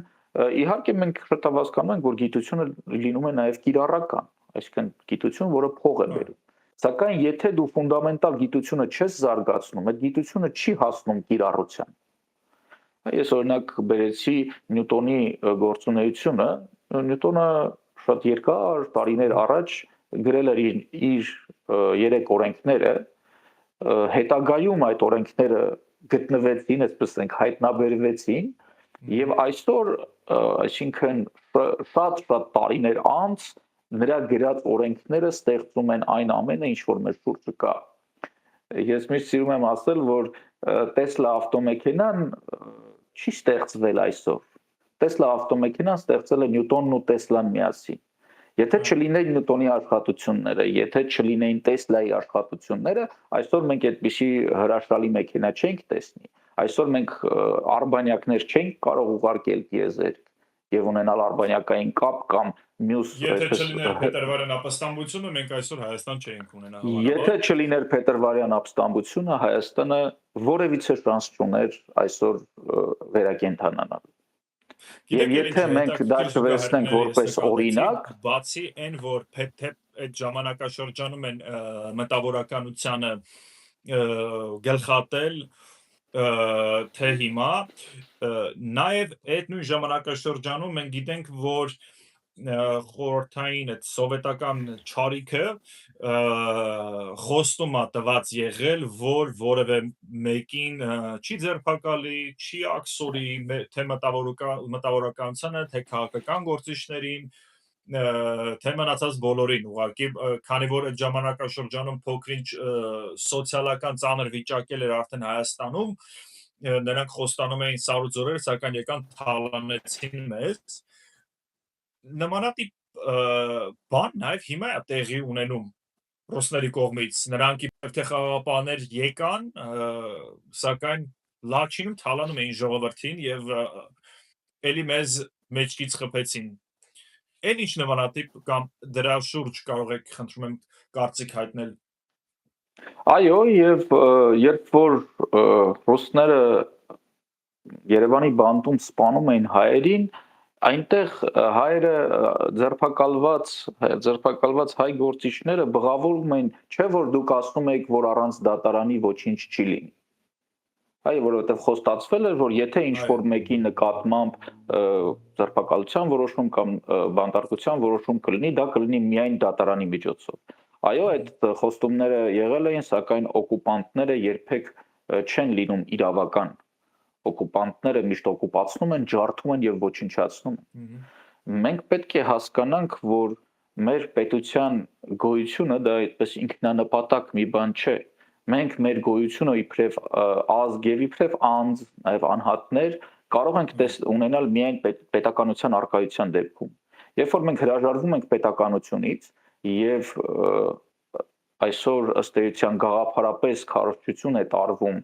իհարկե մենք շտավազկանում ենք, որ գիտությունը լինում է նաև կիրառական, այսինքն գիտություն, որը փող է բերում։ Սակայն եթե դու ֆունդամենտալ գիտությունը չես զարգացնում, այդ գիտությունը չի հասնում կիրառության։ Ես օրինակ բերեցի Նյուտոնի գործունեությունը, Նյուտոնը շատ երկար տարիներ առաջ գրել էր իր 3 օրենքները, հետագայում այդ օրենքները գտնվեցին, այսպես ասենք, հայտնաբերվեցին, եւ այսօր, այսինքն շատ տարիներ անց նրա գրած օրենքները ստեղծում են այն ամենը, ինչ որ մեր շուրջը կա։ Ես միշտ սիրում եմ ասել, որ Տեսլա ավտոմեքենան չի ստեղծվել այսօր։ Տեսլա ավտոմեքենան ստեղծել է Նյուտոնն ու Տեսլան միասին։ Եթե չլիներ Նյուտոնի աշխատությունները, եթե չլինեին Տեսլայի աշխատությունները, այսօր մենք այդպիսի հրաշալի մեքենա չենք տեսնի։ Այսօր մենք արբանյակներ չենք կարող ուղարկել տիեզերք եւ ունենալ արբանյակային կապ կամ մյուս Եթե չլիներ Փետրվարյան ապստամբությունը, մենք այսօր Հայաստան չէինք ունենա։ Եթե չլիներ Փետրվարյան ապստամբությունը, Հայաստանը որևիցե շանս չուներ այսօր վերակենդանանալ։ Եվ եթե մենք դա չվերցնենք որպես օրինակ, բացի այն, որ այդ ժամանակաշրջանում են մտավորականությանը գլխատել թե հիմա, նաև այդ նույն ժամանակաշրջանում մենք գիտենք, որ խորհրդային այդ սովետական չարիքը խոստումա տված եղել, որ որևէ մեկին չի ձերբակալի, չի աքսորի թե մտավորականությանը, թե քաղաքական գործիչներին, թե մնացած բոլորին ուղղակի, քանի որ այդ ժամանակաշրջանում փոքրինչ սոցիալական ծանր վիճակել էր արդեն Հայաստանում, նրանք խոստանում էին սարուձորեր, սակայն եկան թալանեցին մեզ։ Նմանատիպ բան նաև հիմա է տեղի ունենում ռուսների կողմից, նրանք իբրև թե խաղաղապահներ եկան, սակայն Լաչինում թալանում էին ժողովրդին եւ էլի մեզ մեջքից խփեցին։ Այն ինչ նմանատիպ կամ դրա շուրջ կարող եք, խնդրում եմ, կարծիք հայտնել։ Այո, եւ երբ որ ռուսները Երևանի բանտում սպանում էին հայերին, այնտեղ հայերը ձերբակալված հայ գործիչները բղավում էին, չէ որ դուք ասում եք, որ առանց դատարանի ոչինչ չի լինի։ Այո, որովհետև խոստացվել էր, որ եթե ինչ-որ մեկի նկատմամբ ձերբակալության որոշում կամ բանտարկության որոշում կլինի, դա կլինի միայն դատարանի միջոցով։ Այո, այդ խոստումները եղել էին, սակայն օկուպանտները երբեք չեն լինում իրավական։ Օկուպանտները միշտ օկուպացնում են, ջարդում են եւ ոչնչացնում են։ Մենք պետք է հասկանանք, որ մեր պետության գոյությունը դա այդպես ինքնանպատակ մի բան չէ։ Մենք մեր գոյությունը իբրև ազգ եւ իբրև անձ, նաեւ անհատներ կարող ենք ունենալ միայն պետականության առկայության դեպքում։ Երբ որ մենք հրաժարվում ենք պետականությունից եւ այսօր ըստ էության գաղափարապես քարոզչություն է տարվում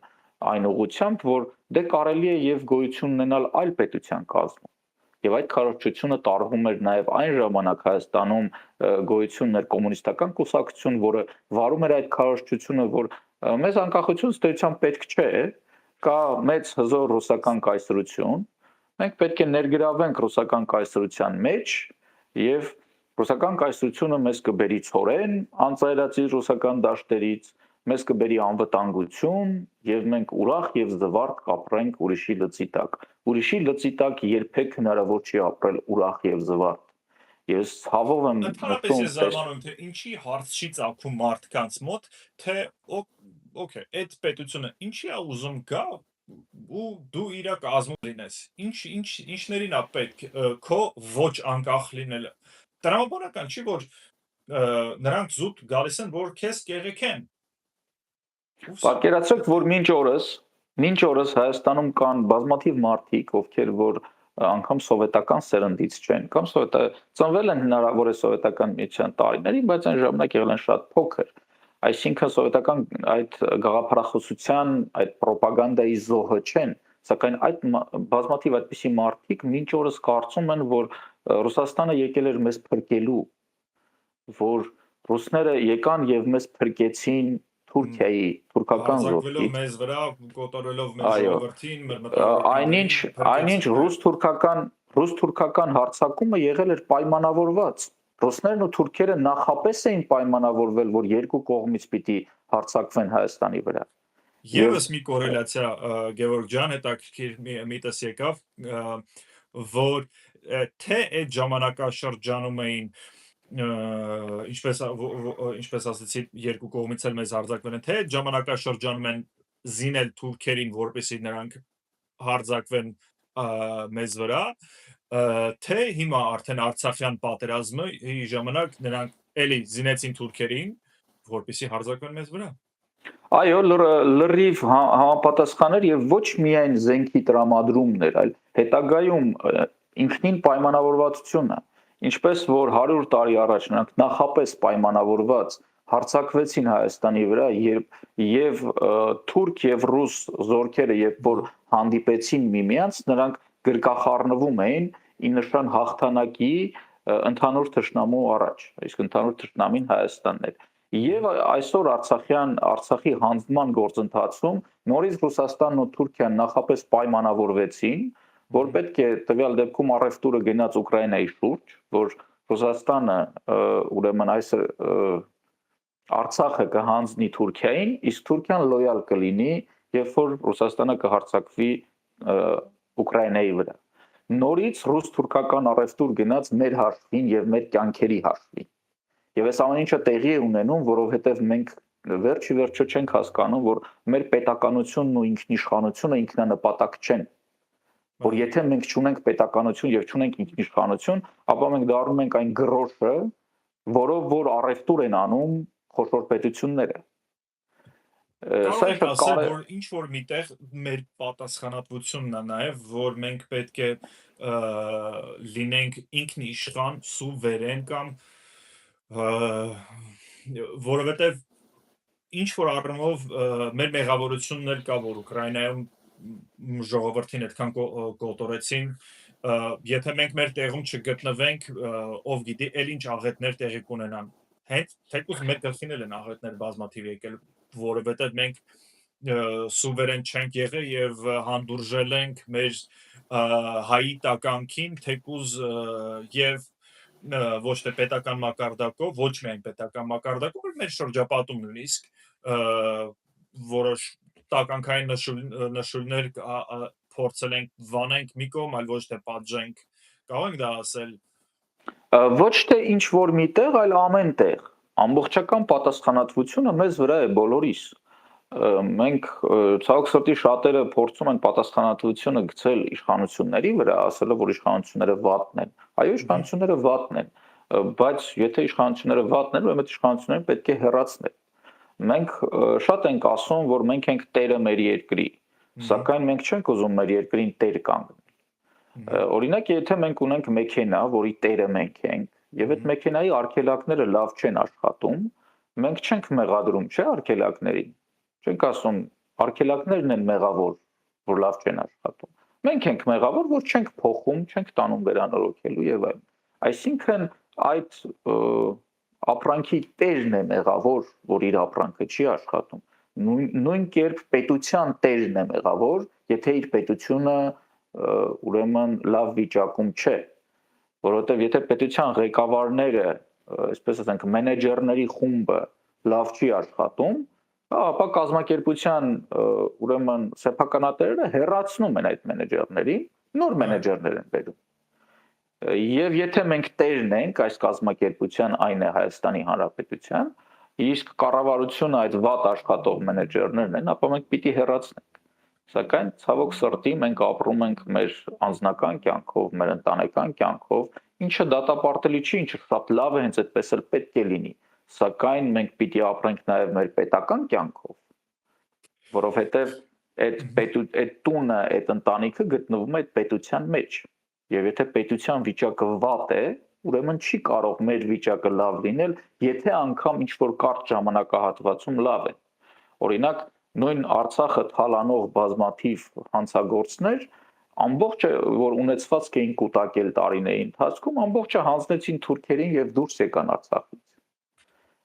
այն ուղղությամբ, որ դե կարելի է եւ գոյություն ունենալ այլ պետության կազմում։ Եվ այդ քարոզչությունը տարվում էր նաև այն ժամանակ Հայաստանում գոյություն ուներ կոմունիստական կուսակցություն, որը վարում էր այդ քարոզչությունը, որ մեզ անկախություն ստեյցիան պետք չէ, կա մեծ հզոր ռուսական կայսրություն, մենք պետք է ներգրավենք ռուսական կայսրության մեջ եւ ռուսական կայսրությունը մեզ կբերի ցորեն անծայրածիր ռուսական դաշտերից, մեզ կբերի անվտանգություն եւ մենք ուրախ եւ զվարթ կապրենք ուրիշի լծի տակ։ Ուրիշի լծի տակ երբեք հնարավոր չի ապրել ուրախ եւ զվարթ։ Ես ցավով եմ Ընդհանրապես ես զարմանում եմ, թե ինչի հարց չի ծագում մարդկանց մոտ, թե օքեյ, այդ պետությունը ինչի է ուզում գա ու դու իր կազմում լինես։ Ինչներին է պետք քո ոչ անկախ լինելը։ Տրամաբանական չի, որ նրանք զուտ գալիս են, որ քեզ կեղեքեն։ Պատկերացրեք, որ մինչ օրս Հայաստանում կան բազմաթիվ մարդիկ, ովքեր որ անգամ սովետական սերնդից չեն, կամ ծնվել են հնարավոր է սովետական միության տարիներին, բայց այն ժամանակ եղել են շատ փոքր։ Այսինքն սովետական այդ գաղափարախոսության, այդ ռոպագանդայի զոհը չեն, սակայն այդ բազմաթիվ այդպիսի մարդիկ մինչ օրս կարծում են, որ Ռուսաստանը եկել էր մեզ փրկելու, որ ռուսները եկան եւ մեզ փրկեցին Թուրքիայի, թուրքական զորքից, մեզ վրա կոտորելով մեր ժողովրդին, մեր մտավորականներին, այնինչ ռուս-թուրքական հարձակումը եղել էր պայմանավորված։ Ռուսներն ու թուրքերը նախապես էին պայմանավորվել, որ երկու կողմից պիտի հարձակվեն Հայաստանի վրա։ Եվս մի կորելացիա, Գևորգ ջան, հետաքրքիր միտս եկավ, որ թե այդ ժամանակաշրջանում էին ինչպես ասացի, երկու կողմից էլ մեզ հարձակվել են, թե այդ ժամանակաշրջանում են զինել թուրքերին, որպեսզի նրանք հարձակվեն մեզ վրա, թե հիմա արդեն Արցախյան պատերազմի ժամանակ նրանք էլի զինեցին թուրքերին, որպեսզի հարձակվեն մեզ վրա։ Այո, լրիվ համապատասխան էր եւ ոչ միայն զենքի տրամադրումներ, այլ հետագայում ինքնին պայմանավորվածությունը, ինչպես որ 100 տարի առաջ նրանք նախապես պայմանավորված հարձակվեցին Հայաստանի վրա եւ թուրք եւ ռուս զորքերը երբ որ հանդիպեցին միմյանց, նրանք գրկախառնվում էին ի նշան հաղթանակի ընդհանուր թշնամու առաջ, իսկ ընդհանուր թշնամին Հայաստանն էր։ Եվ այսօր Արցախի հանձնման գործընթացում նորից Ռուսաստանն ու Թուրքիան նախապես պայմանավորվեցին, որ պետք է տվյալ դեպքում առևտուրը գնաց Ուկրաինայի շուրջ, որ Ռուսաստանը ուրեմն այս Արցախը կհանձնի Թուրքիային, իսկ Թուրքիան լոյալ կլինի, երբ որ Ռուսաստանը կհարձակվի Ուկրաինայի վրա։ Նորից ռուս-թուրքական առևտուր գնաց մեր հաշվին եւ մեր կյանքերի հաշվին։ Եվ այս ամեն ինչը տեղի է ունենում, որովհետև մենք վերջի վերջո չենք հասկանում, որ մեր պետականությունն ու ինքնիշխանությունը ինքնանպատակ չեն։ Որ եթե մենք չունենք պետականություն եւ չունենք ինքնիշխանություն, ապա մենք դառնում ենք այն գրոշը, որով որ առևտուր են անում խոշոր պետությունները։ Կարող եք ասել, որ ինչ որ միտեղ մեր պատասխանատվությունն է նաև, որ մենք պետք է լինենք ինքնիշխան, սուվերեն կամ որովհետև ինչ որ առումով մեր մեղավորությունն էլ կա, որ Ուկրաինայում ժողովրդին այդքան կոտորեցին, եթե մենք մեր տեղում չգտնվենք, ով գիտի, էլ ինչ աղետներ տեղի կունենան։ Հենց թեկուզ մեր գլխին էլ են աղետներ բազմաթիվ եկել, որովհետև մենք սուվերեն չենք եղել եւ հանդուրժել ենք մեր հայի տականքին, թեկուզ եւ ոչ թե պետական մակարդակով, ոչ միայն պետական մակարդակով, այլ մեր շրջապատում նույնիսկ որոշ տականքային նշույլներ փորձել ենք վանենք մի կողմ, այլ ոչ թե պատժենք։ Կարող ենք դա ասել։ Ոչ թե ինչ որ միտեղ, այլ ամեն տեղ։ Ամբողջական պատասխանատվությունը մեզ վրա է բոլորիս։ Մենք ցավոք սրտի շատերը փորձում են պատասխանատվությունը գցել իշխանությունների վրա, ասելով որ իշխանությունները վատն են։ Այո, իշխանությունները վատն են, բայց եթե իշխանությունները վատն են, ուրեմն այդ իշխանություններին պետք է հեռացնել։ Մենք շատ ենք ասում, որ մենք ենք տերը մեր երկրի, սակայն մենք չենք ուզում մեր երկրին տեր կանգնել։ Օրինակ, եթե մենք ունենք մեքենա, որի տերը մենք ենք, եւ այդ մեքենայի արգելակները լավ չեն աշխատում, մենք չենք մեղադրում, չէ՞, արգելակներին։ Չենք ասում արգելակներն են մեղավոր, որ լավ չեն աշխատում։ Մենք ենք մեղավոր, որ չենք փոխում, չենք տանում վերանորոգելու եւ այլն։ Այսինքն այդ ապրանքի տերն է մեղավոր, որ իր ապրանքը չի աշխատում։ Նույն կերպ պետության տերն է մեղավոր, եթե իր պետությունը ուրեմն լավ վիճակում չէ, որովհետեւ եթե պետության ղեկավարները, այսպես ասենք, մենեջերների խումբը լավ չի աշխատում, ապա կազմակերպության ուրեմն սեփականատերերը հեռացնում են այդ մենեջերներին, նոր մենեջերներ են բերում։ Եվ եթե մենք տերն ենք այս կազմակերպության, այն է Հայաստանի Հանրապետության, իսկ կառավարությունը այդ վատ աշխատող մենեջերներն են, ապա մենք պիտի հեռացնենք։ Սակայն ցավոք սրտի մենք ապրում ենք մեր անձնական կյանքով, մեր ընտանեկան կյանքով, ինչը դատապարտելի չի, ինչը շատ լավ է, հենց այդպես էլ պետք է լինի, սակայն մենք պիտի ապրենք նաև մեր պետական կյանքով, որովհետև այդ տունը, այդ ընտանիքը գտնվում է այդ պետության մեջ, եւ եթե պետության վիճակը վատ է, ուրեմն չի կարող մեր վիճակը լավ լինել, եթե անգամ ինչ-որ կարճ ժամանակահատվածում լավ է։ Օրինակ, նույն Արցախը թալանող բազմաթիվ հանցագործներ ամբողջը, որ ունեցվածք էին կուտակել տարիների ընթացքում, ամբողջը հանձնեցին թուրքերին եւ դուրս եկան Արցախից։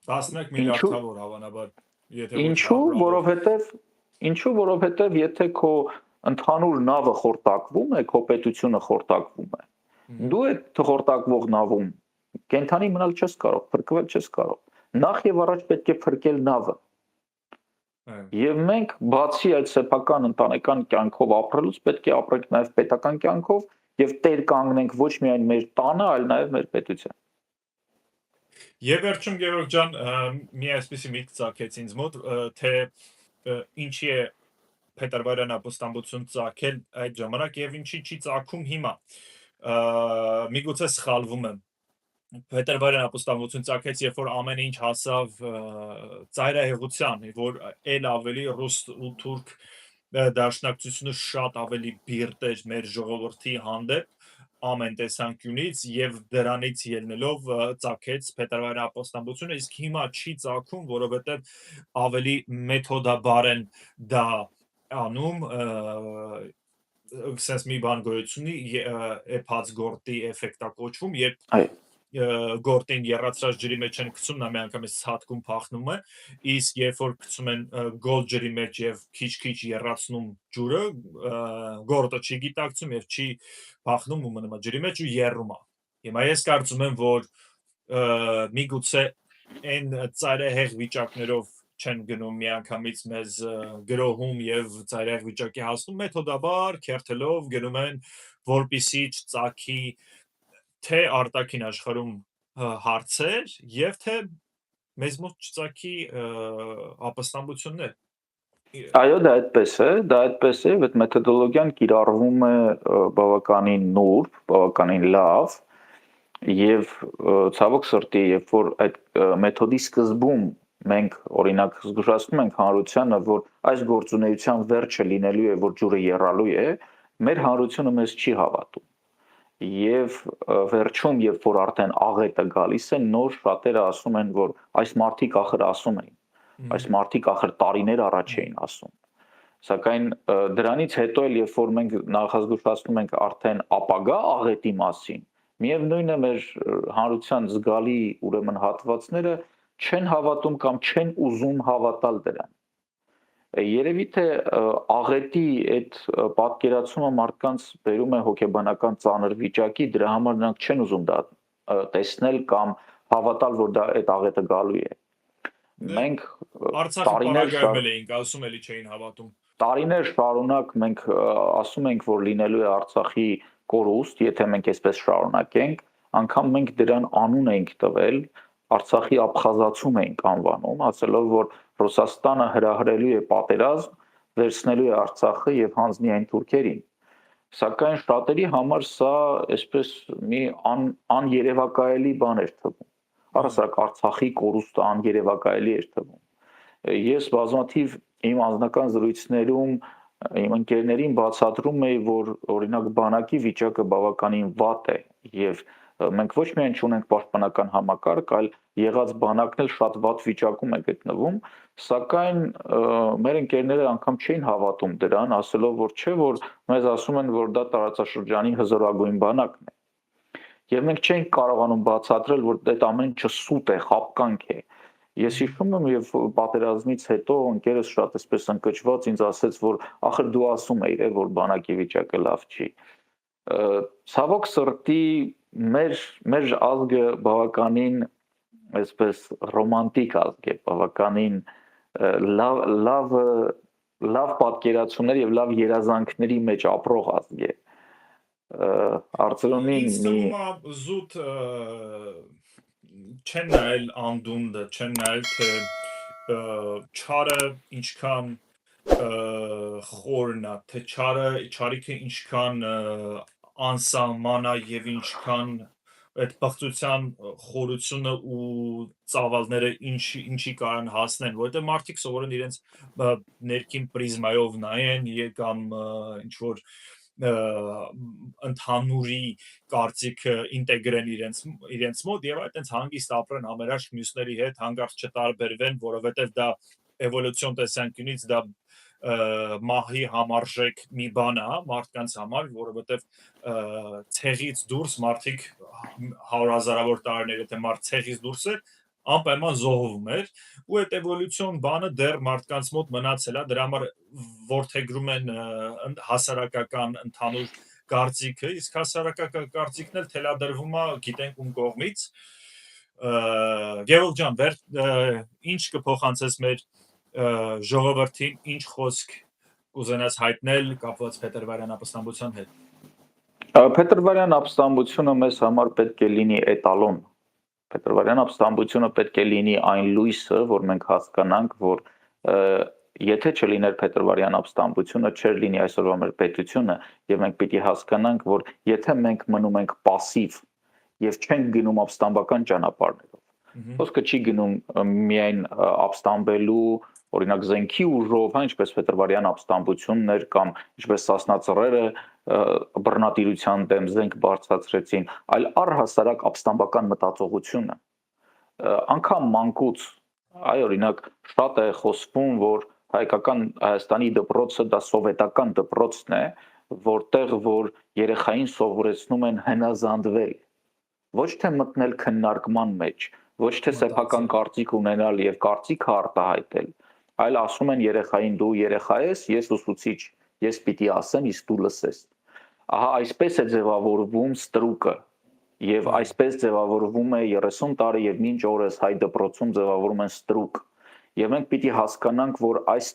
11 միլիարդավոր հավանաբար, եթե Ինչու, որովհետեւ եթե քո ընդհանուր նավը խորտակվում է, քո պետությունը խորտակվում է, դու այդ խորտակվող նավում կենթանի մնալ չես կարող, փրկվել չես կարող։ Նախ եւ առաջ պետք է փրկել նավը։ Եվ մենք բացի այդ սեփական ընտանեկան կյանքով ապրելուց պետք է ապրենք նաև պետական կյանքով եւ տեր կանգնենք ոչ միայն մեր տանը, այլ նաև մեր պետության։ Եվ վերջում Գևորգ ջան, մի այսպեսի միտք ծագեց ինձ մոտ, թե ինչի է Փետրվարյան ապոստամբություն ծագել այդ ժամանակ եւ ինչի չի ծագում հիմա։ Միգուցե սխալվում եմ։ Փետրվարյան ապոստամբություն ծագեց, երբ որ ամեն ինչ հասավ ծայրահեղության, որ ել ավելի ռուս ու թուրք դաշնակցությունը շատ ավելի բիրտ էր մեր ժողովրդի հանդեպ ամեն տեսանկյունից եւ դրանից ելնելով ծագեց Փետրվարյան ապոստամբությունը, իսկ հիմա չի ծագում, որովհետեւ ավելի մեթոդաբար են դա անում, sense մի բան գոյությունի էփած գորտի էֆեկտա կոչվում, երբ գորտին երացրած ջրի մեջ են գցում, նա մի անգամից ցատկում փախնում է, իսկ երբ որ գցում են գոլ ջրի մեջ եւ քիչ-քիչ երացնում ջուրը, գորտը չի գիտակցում եւ չի փախնում ու մնում է ջրի մեջ ու եռում է։ Հիմա ես կարծում եմ, որ միգուցե այն ծայրահեղ վիճակներով չեն գնում միանգամից մեզ գրոհում եւ ծայրահեղ վիճակի հասնում, մեթոդաբար քերթելով գնում են, որպիսի չծագի թե արտաքին աշխարհում հարցեր եւ թե մեզ մոտ չծագի ապստամբություններ։ Այո, դա այդպես է, այդ մեթոդոլոգիան կիրառվում է բավականին նուրբ, բավականին լավ եւ ցավոք սրտի, երբ որ այդ մեթոդի սկզբում մենք օրինակ զգուշացնում ենք հանրությանը, որ այս գործունեության վերջը լինելու է, որ ջուրը եռալու է, մեր հանրությունը մեզ չի հավատում։ Եվ վերջում, երբ որ արդեն աղետը գալիս է, նոր շատերը ասում են, որ այս մարդիկ ախր ասում էին, այս մարդիկ ախր տարիներ առաջ էին ասում։ Սակայն դրանից հետո էլ, երբ որ մենք նախազգուշացնում ենք արդեն ապագա աղետի մասին, միևնույն է մեր հանրության զգալի ուրեմն հատվածները չեն հավատում կամ չեն ուզում հավատալ դրան։ Երևի թե աղետի այդ պատկերացումը մարդկանց բերում է հոգեբանական ծանր վիճակի, դրա համար նրանք չեն ուզում դա տեսնել կամ հավատալ, որ դա այդ աղետը գալու է։ Մենք Արցախի պարագայում էինք ասում, էլի չէին հավատում։ Տարիներ շարունակ մենք ասում ենք, որ լինելու է Արցախի կորուստ, եթե մենք այսպես շարունակենք, անգամ մենք դրան անուն ենք տվել, Արցախի աբխազացում ենք անվանում, ասելով, որ Ռուսաստանը հրահրելու է պատերազմ, վերցնելու է Արցախը եւ հանձնի այն թուրքերին։ Սակայն շատերի համար սա այսպես մի աներևակայելի բան էր թվում։ Առասարակ Արցախի կորուստը աներևակայելի էր թվում։ Ես բազմաթիվ իմ անձնական զրույցներում իմ ընկերներին բացատրում էի, որ օրինակ բանակի վիճակը բավականին վատ է եւ Մենք ոչ միայն չունենք պաշտպանական համակարգ, այլ եղած բանակն էլ շատ վատ վիճակում է գտնվում, սակայն մեր ընկերները անգամ չէին հավատում դրան, ասելով որ չէ, որ մեզ ասում են, որ դա տարածաշրջանի հզորագույն բանակն է։ Եվ մենք չենք կարողանում բացատրել, որ այդ ամեն ինչը սուտ է, խապկանք է։ Ես հիշում եմ եւ պատերազմից հետո ընկերս շատ էսպես ընկճված ինձ ասեց, որ ախր դու ասում էիր, որ բանակի վիճակը լավ չի։ Ցավոք սրտի մեր ազգը բավականին այսպես ռոմանտիկ ազգ է, բավականին լավ պատկերացումներ եւ լավ երազանքների մեջ ապրող ազգ է։ Արցելոնին մի զուտ չեն նայել անդունդը, չեն նայել թե չարը ինչքան խորն է, թե չարիքը ինչքան անսահման է եւ ինչքան այդ բղծության խորությունը ու ծավալները ինչի կարան հասնեն, որովհետեւ մարդիկ սովորեն իրենց ներքին պրիզմայով նայեն կամ ինչ որ ընդհանուրի կարծիքը ինտեգրեն իրենց մոտ եւ այդտենց հանգիստ ապրեն ամերաշք մյուսների հետ, հանկարծ չտարբերվեն, որովհետեւ դա էվոլյուցիոն տեսանկյունից դա մահի համարժեք մի բան է մարդկանց համար, որովհետեւ ցեղից դուրս մարդիկ 100,000-ավոր տարիներ եթե մարդ ցեղից դուրս է, անպայման զոհվում էր ու այդ էվոլյուցիոն բանը դեռ մարդկանց մոտ մնացել է, դրա համար որդեգրում են հասարակական ընդհանուր կարծիքը, իսկ հասարակական կարծիքն էլ թելադրվում է գիտենք ում կողմից։ Գևորգ ջան, ինչ կփոխանցես մեր ժողովրդին, ինչ խոսք կուզենաս հայտնել կապված Փետրվարյան ապստամբության հետ։ Փետրվարյան ապստամբությունը մեզ համար պետք է լինի էտալոն։ Փետրվարյան ապստամբությունը պետք է լինի այն լույսը, որ մենք հասկանանք, որ եթե չլիներ Փետրվարյան ապստամբությունը, չէր լինի այսօրվա մեր պետությունը, եւ մենք պիտի հասկանանք, որ եթե մենք մնում ենք пассив եւ չենք գնում ապստամբական ճանապարհներով, խոսքը չի գնում միայն ապստամբելու, օրինակ զենքի ուժով, ինչպես Փետրվարյան ապստամբությունն էր կամ ինչպես Սասնա ծռերը բռնատիրության դեմ զենք բարձրացրեցին, այլ առհասարակ ապստամբական մտածողությունը։ Անկամ մանկուց, այ օրինակ շատ է խոսվում, որ հայկական Հայաստանի դպրոցը դա սովետական դպրոցն է, որտեղ որ երեխային սովորեցնում են հնազանդվել, ոչ թե մտնել քննարկման մեջ, ոչ թե սեփական կարծիք ունենալ եւ կարծիքը արտահայտել, այլ ասում են երեխային դու երեխա ես, ես ուսուցիչ, ես պիտի ասեմ, իսկ դու լսես։ Ահա այսպես է ձևավորվում ստրուկը եւ այսպես ձևավորվում է 30 տարի եւ մինչ օրս հայ դպրոցում ձևավորում են ստրուկ։ Եվ մենք պիտի հասկանանք, որ այս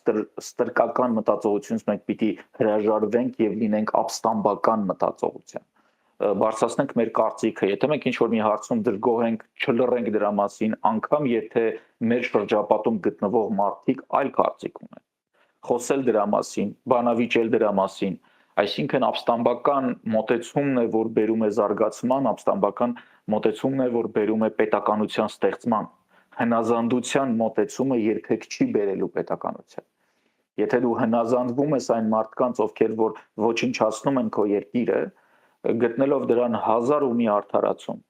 ստրկական մտածողությունից մենք պիտի հրաժարվենք եւ լինենք ապստամբական մտածողության։ Բարձրացնենք մեր կարծիքը, եթե մենք ինչ-որ մի հարցում դժգոհ ենք, չլռենք դրա մասին, անգամ եթե մեր շրջապատում գտնվող մարդիկ այլ կարծիք ունեն։ Խոսել դրա մասին, բանավիճել դրա մասին, այսինքն ապստամբական մոտեցումն է, որ բերում է զարգացման, ապստամբական մոտեցումն է, որ բերում է պետականության ստեղծման։ Հնազանդության մոտեցումը երբեք չի բերելու պետականության։ Եթե դու հնազանդվում ես այն մարդկանց, ովքեր որ ոչնչացնում են քո երկիրը, գտնելով դրան հազար ու մի արդարացում,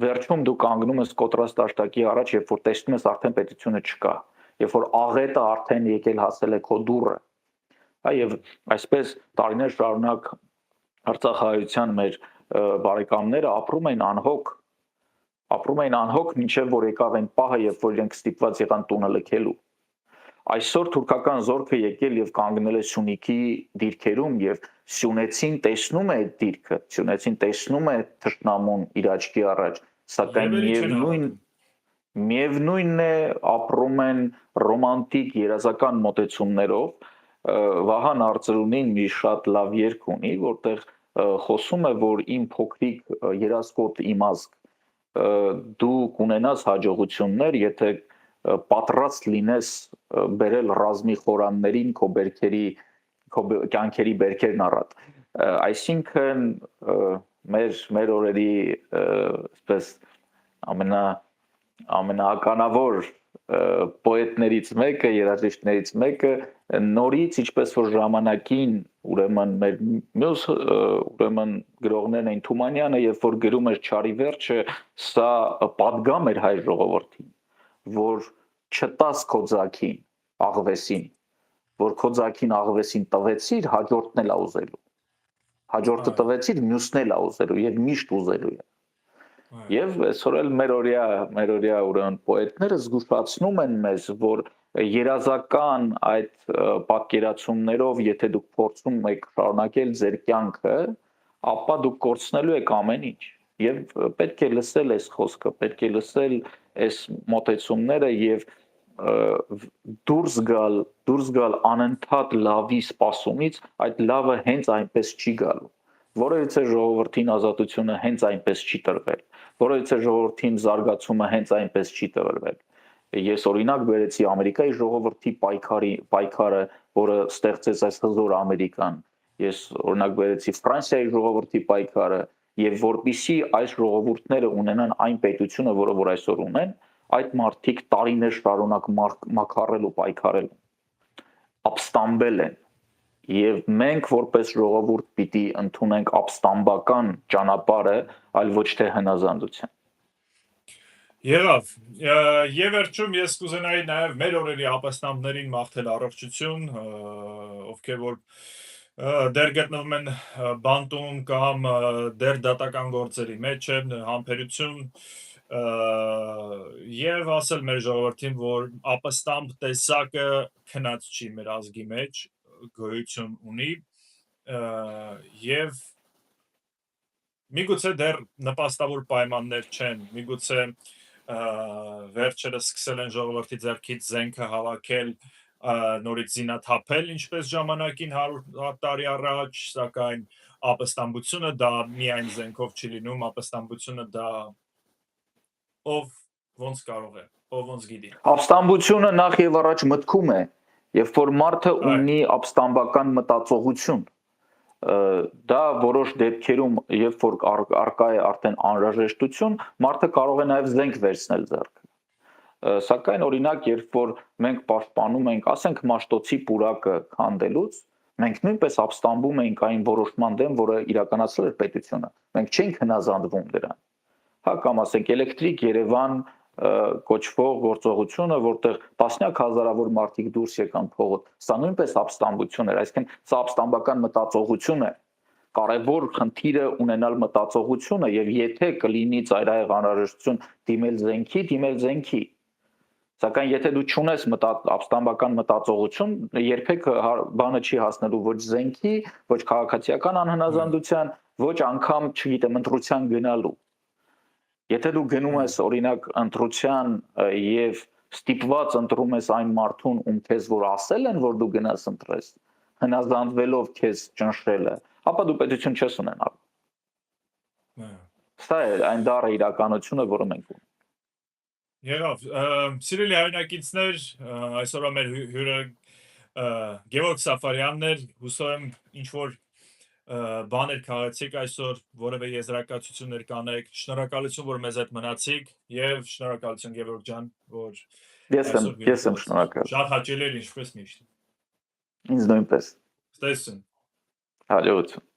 վերջում դու կանգնում ես կոտրած տաշտակի առաջ, երբ որ տեսնում ես արդեն պետությունը չկա, երբ որ աղետը արդեն եկել հասել է քո դուռը, եւ այսպես տարիներ շարունակ Արցախահայության մեր բարեկամները ապրում էին անհոգ, մինչև որ եկավ այն պահը, երբ որ իրենք ստիպված եղան տունը լքելու։ Այսօր թուրքական զորքը եկել եւ կանգնել է Սյունիքի դիրքերում եւ Սյունեցին տեսնում է այդ դիրքը, Սյունեցին տեսնում է թշնամուն իր աչքի առաջ, սակայն միևնույնն է ապրում են ռոմանտիկ երազական մոտեցումներով։ Վահան Արծրունին մի շատ լավ երգ ունի, որտեղ խոսում է, որ իմ փոքրիկ երասկոտ imazg դու կունենաս հաջողություններ, եթե պատրաստ լինես բերել ռազմի խորաններին քո կյանքերի բերքերն առատ։ Այսինքն մեր օրերի այսպես ամենաականավոր պոետներից մեկը, երաժիշտներից մեկը նորից ինչպես որ ժամանակին ուրեմն մեր մյուս ուրեմն գրողներն էին Թումանյանը, երբ որ գրում էր Չարի վերջը, սա պատգամ էր հայ ժողովրդին, որ չտաս քո ձագին աղվեսին, որ քո ձագին աղվեսին տվեցիր, հաջորդն էլ ուզելու։ Հաջորդը տվեցիր, մյուսն էլ ուզելու եւ միշտ ուզելու է։ Եվ այսօր էլ մեր օրյա ուրեմն պոետները զգուշացնում են մեզ, որ երազական այդ պատկերացումներով, եթե դուք փորձում եք շարունակել ձեր կյանքը, ապա դուք կորցնելու եք ամեն ինչ։ Եվ պետք է լսել այս խոսքը, պետք է լսել այս մոտեցումները եւ դուրս գալ անընդհատ լավի սպասումից, այդ լավը հենց այնպես չի գալու։ Որովհետեւ ժողովրդին ազատությունը հենց այնպես չի տրվել, որովհետեւ ժողովրդին զարգացումը հենց այնպես չի տրվել։ Ես օրինակ բերեցի Ամերիկայի ժողովրդի պայքարը, որը ստեղծեց այս հզոր Ամերիկան։ Ես օրինակ բերեցի Ֆրանսիայի ժողովրդի պայքարը, եւ որպիսի այս ժողովուրդները ունենան այն պետությունը, որը որ այսօր ունեն, այդ մարդիկ տարիներ շարունակ մաքարել ու պայքարել, ապստամբել են։ Եվ մենք որպես ժողովուրդ պիտի ընդունենք ապստամբական ճանապարհը, այլ ոչ թե հնազանդության։ Եղավ, եւ վերջում ես կուզենայի նաեւ մեր օրերի ապաստամբներին մաղթել առողջություն, ովքեր որ դեռ գտնվում են բանտում կամ դեռ դատական գործերի մեջ են, համբերություն եւ ասել մեր ժողովրդին, որ ապստամբ տեսակը քնած չի մեր ազգի մեջ, գոյություն ունի եւ միգուցե դեռ նպաստավոր պայմաններ չեն, միգուցե վերջերս սկսել են ժողովրդի ձեռքից զենքը հավաքել, նորից զինաթափել, ինչպես ժամանակին 100 տարի առաջ, սակայն ապստամբությունը դա միայն զենքով չի լինում, ապստամբությունը դա ով ոնց կարող է, ով ոնց գիտի։ Ապստամբությունը նախ եւ առաջ մտքում է, երբ որ մարդը ունի ապստամբական մտածողություն, դա որոշ դեպքերում, երբ որ արկա է արդեն անհրաժեշտություն, մարդը կարող է նաև զենք վերցնել ձեռքը։ Սակայն օրինակ, երբ որ մենք պաշտպանում ենք, ասենք Մաշտոցի պուրակը քանդելուց, մենք նույնպես ապստամբում ենք այն որոշման դեմ, որը իրականացրել էր պետությունը։ Մենք չենք հնազանդվում դրան։ Հա, կամ ասենք Էլեկտրիկ Երևան կոչվող գործողությունը, որտեղ տասնյակ հազարավոր մարդիկ դուրս եկան փողոց, սա նույնպես ապստամբություն էր, այսինքն սա ապստամբական մտածողություն է։ Կարևոր խնդիրը ունենալ մտածողությունը եւ եթե կլինի ծայրահեղ անհրաժեշտություն դիմել զենքի, սակայն եթե դու չունես ապստամբական մտածողություն, երբեք բանը չի հասնելու ոչ զենքի, ոչ քաղաքացիական անհնազանդության, ոչ անգամ, չգիտեմ, ընտրության գնալու։ Եթե դու գնում ես օրինակ ընտրության եւ ստիպված ընտրում ես այն մարդուն, ում քեզ որ ասել են, որ դու գնաս ընտրես, հնազանդվելով քեզ ճնշելը, ապա դու պետություն չես ունենալ։ Սա է այն դառը իրականությունը, որը մենք ունենք։ Եղավ, սիրելի հայրենակիցներ, այսօրվա մեր հյուրը Գևորգ Սաֆարյանն էր, հուսով եմ ինչ որ բաներ քաղեցիք այսօր, որևէ եզրակացություններ կանեք, շնորհակալություն, որ մեզ հետ մնացիք եւ շնորհակալություն Գևորգ ջան, որ Ես եմ շնորհակալ։ Շատ հաճելի էր ինչպես միշտ։ Ինձ նույնպես։ Ստեսություն։ Հաջողություն։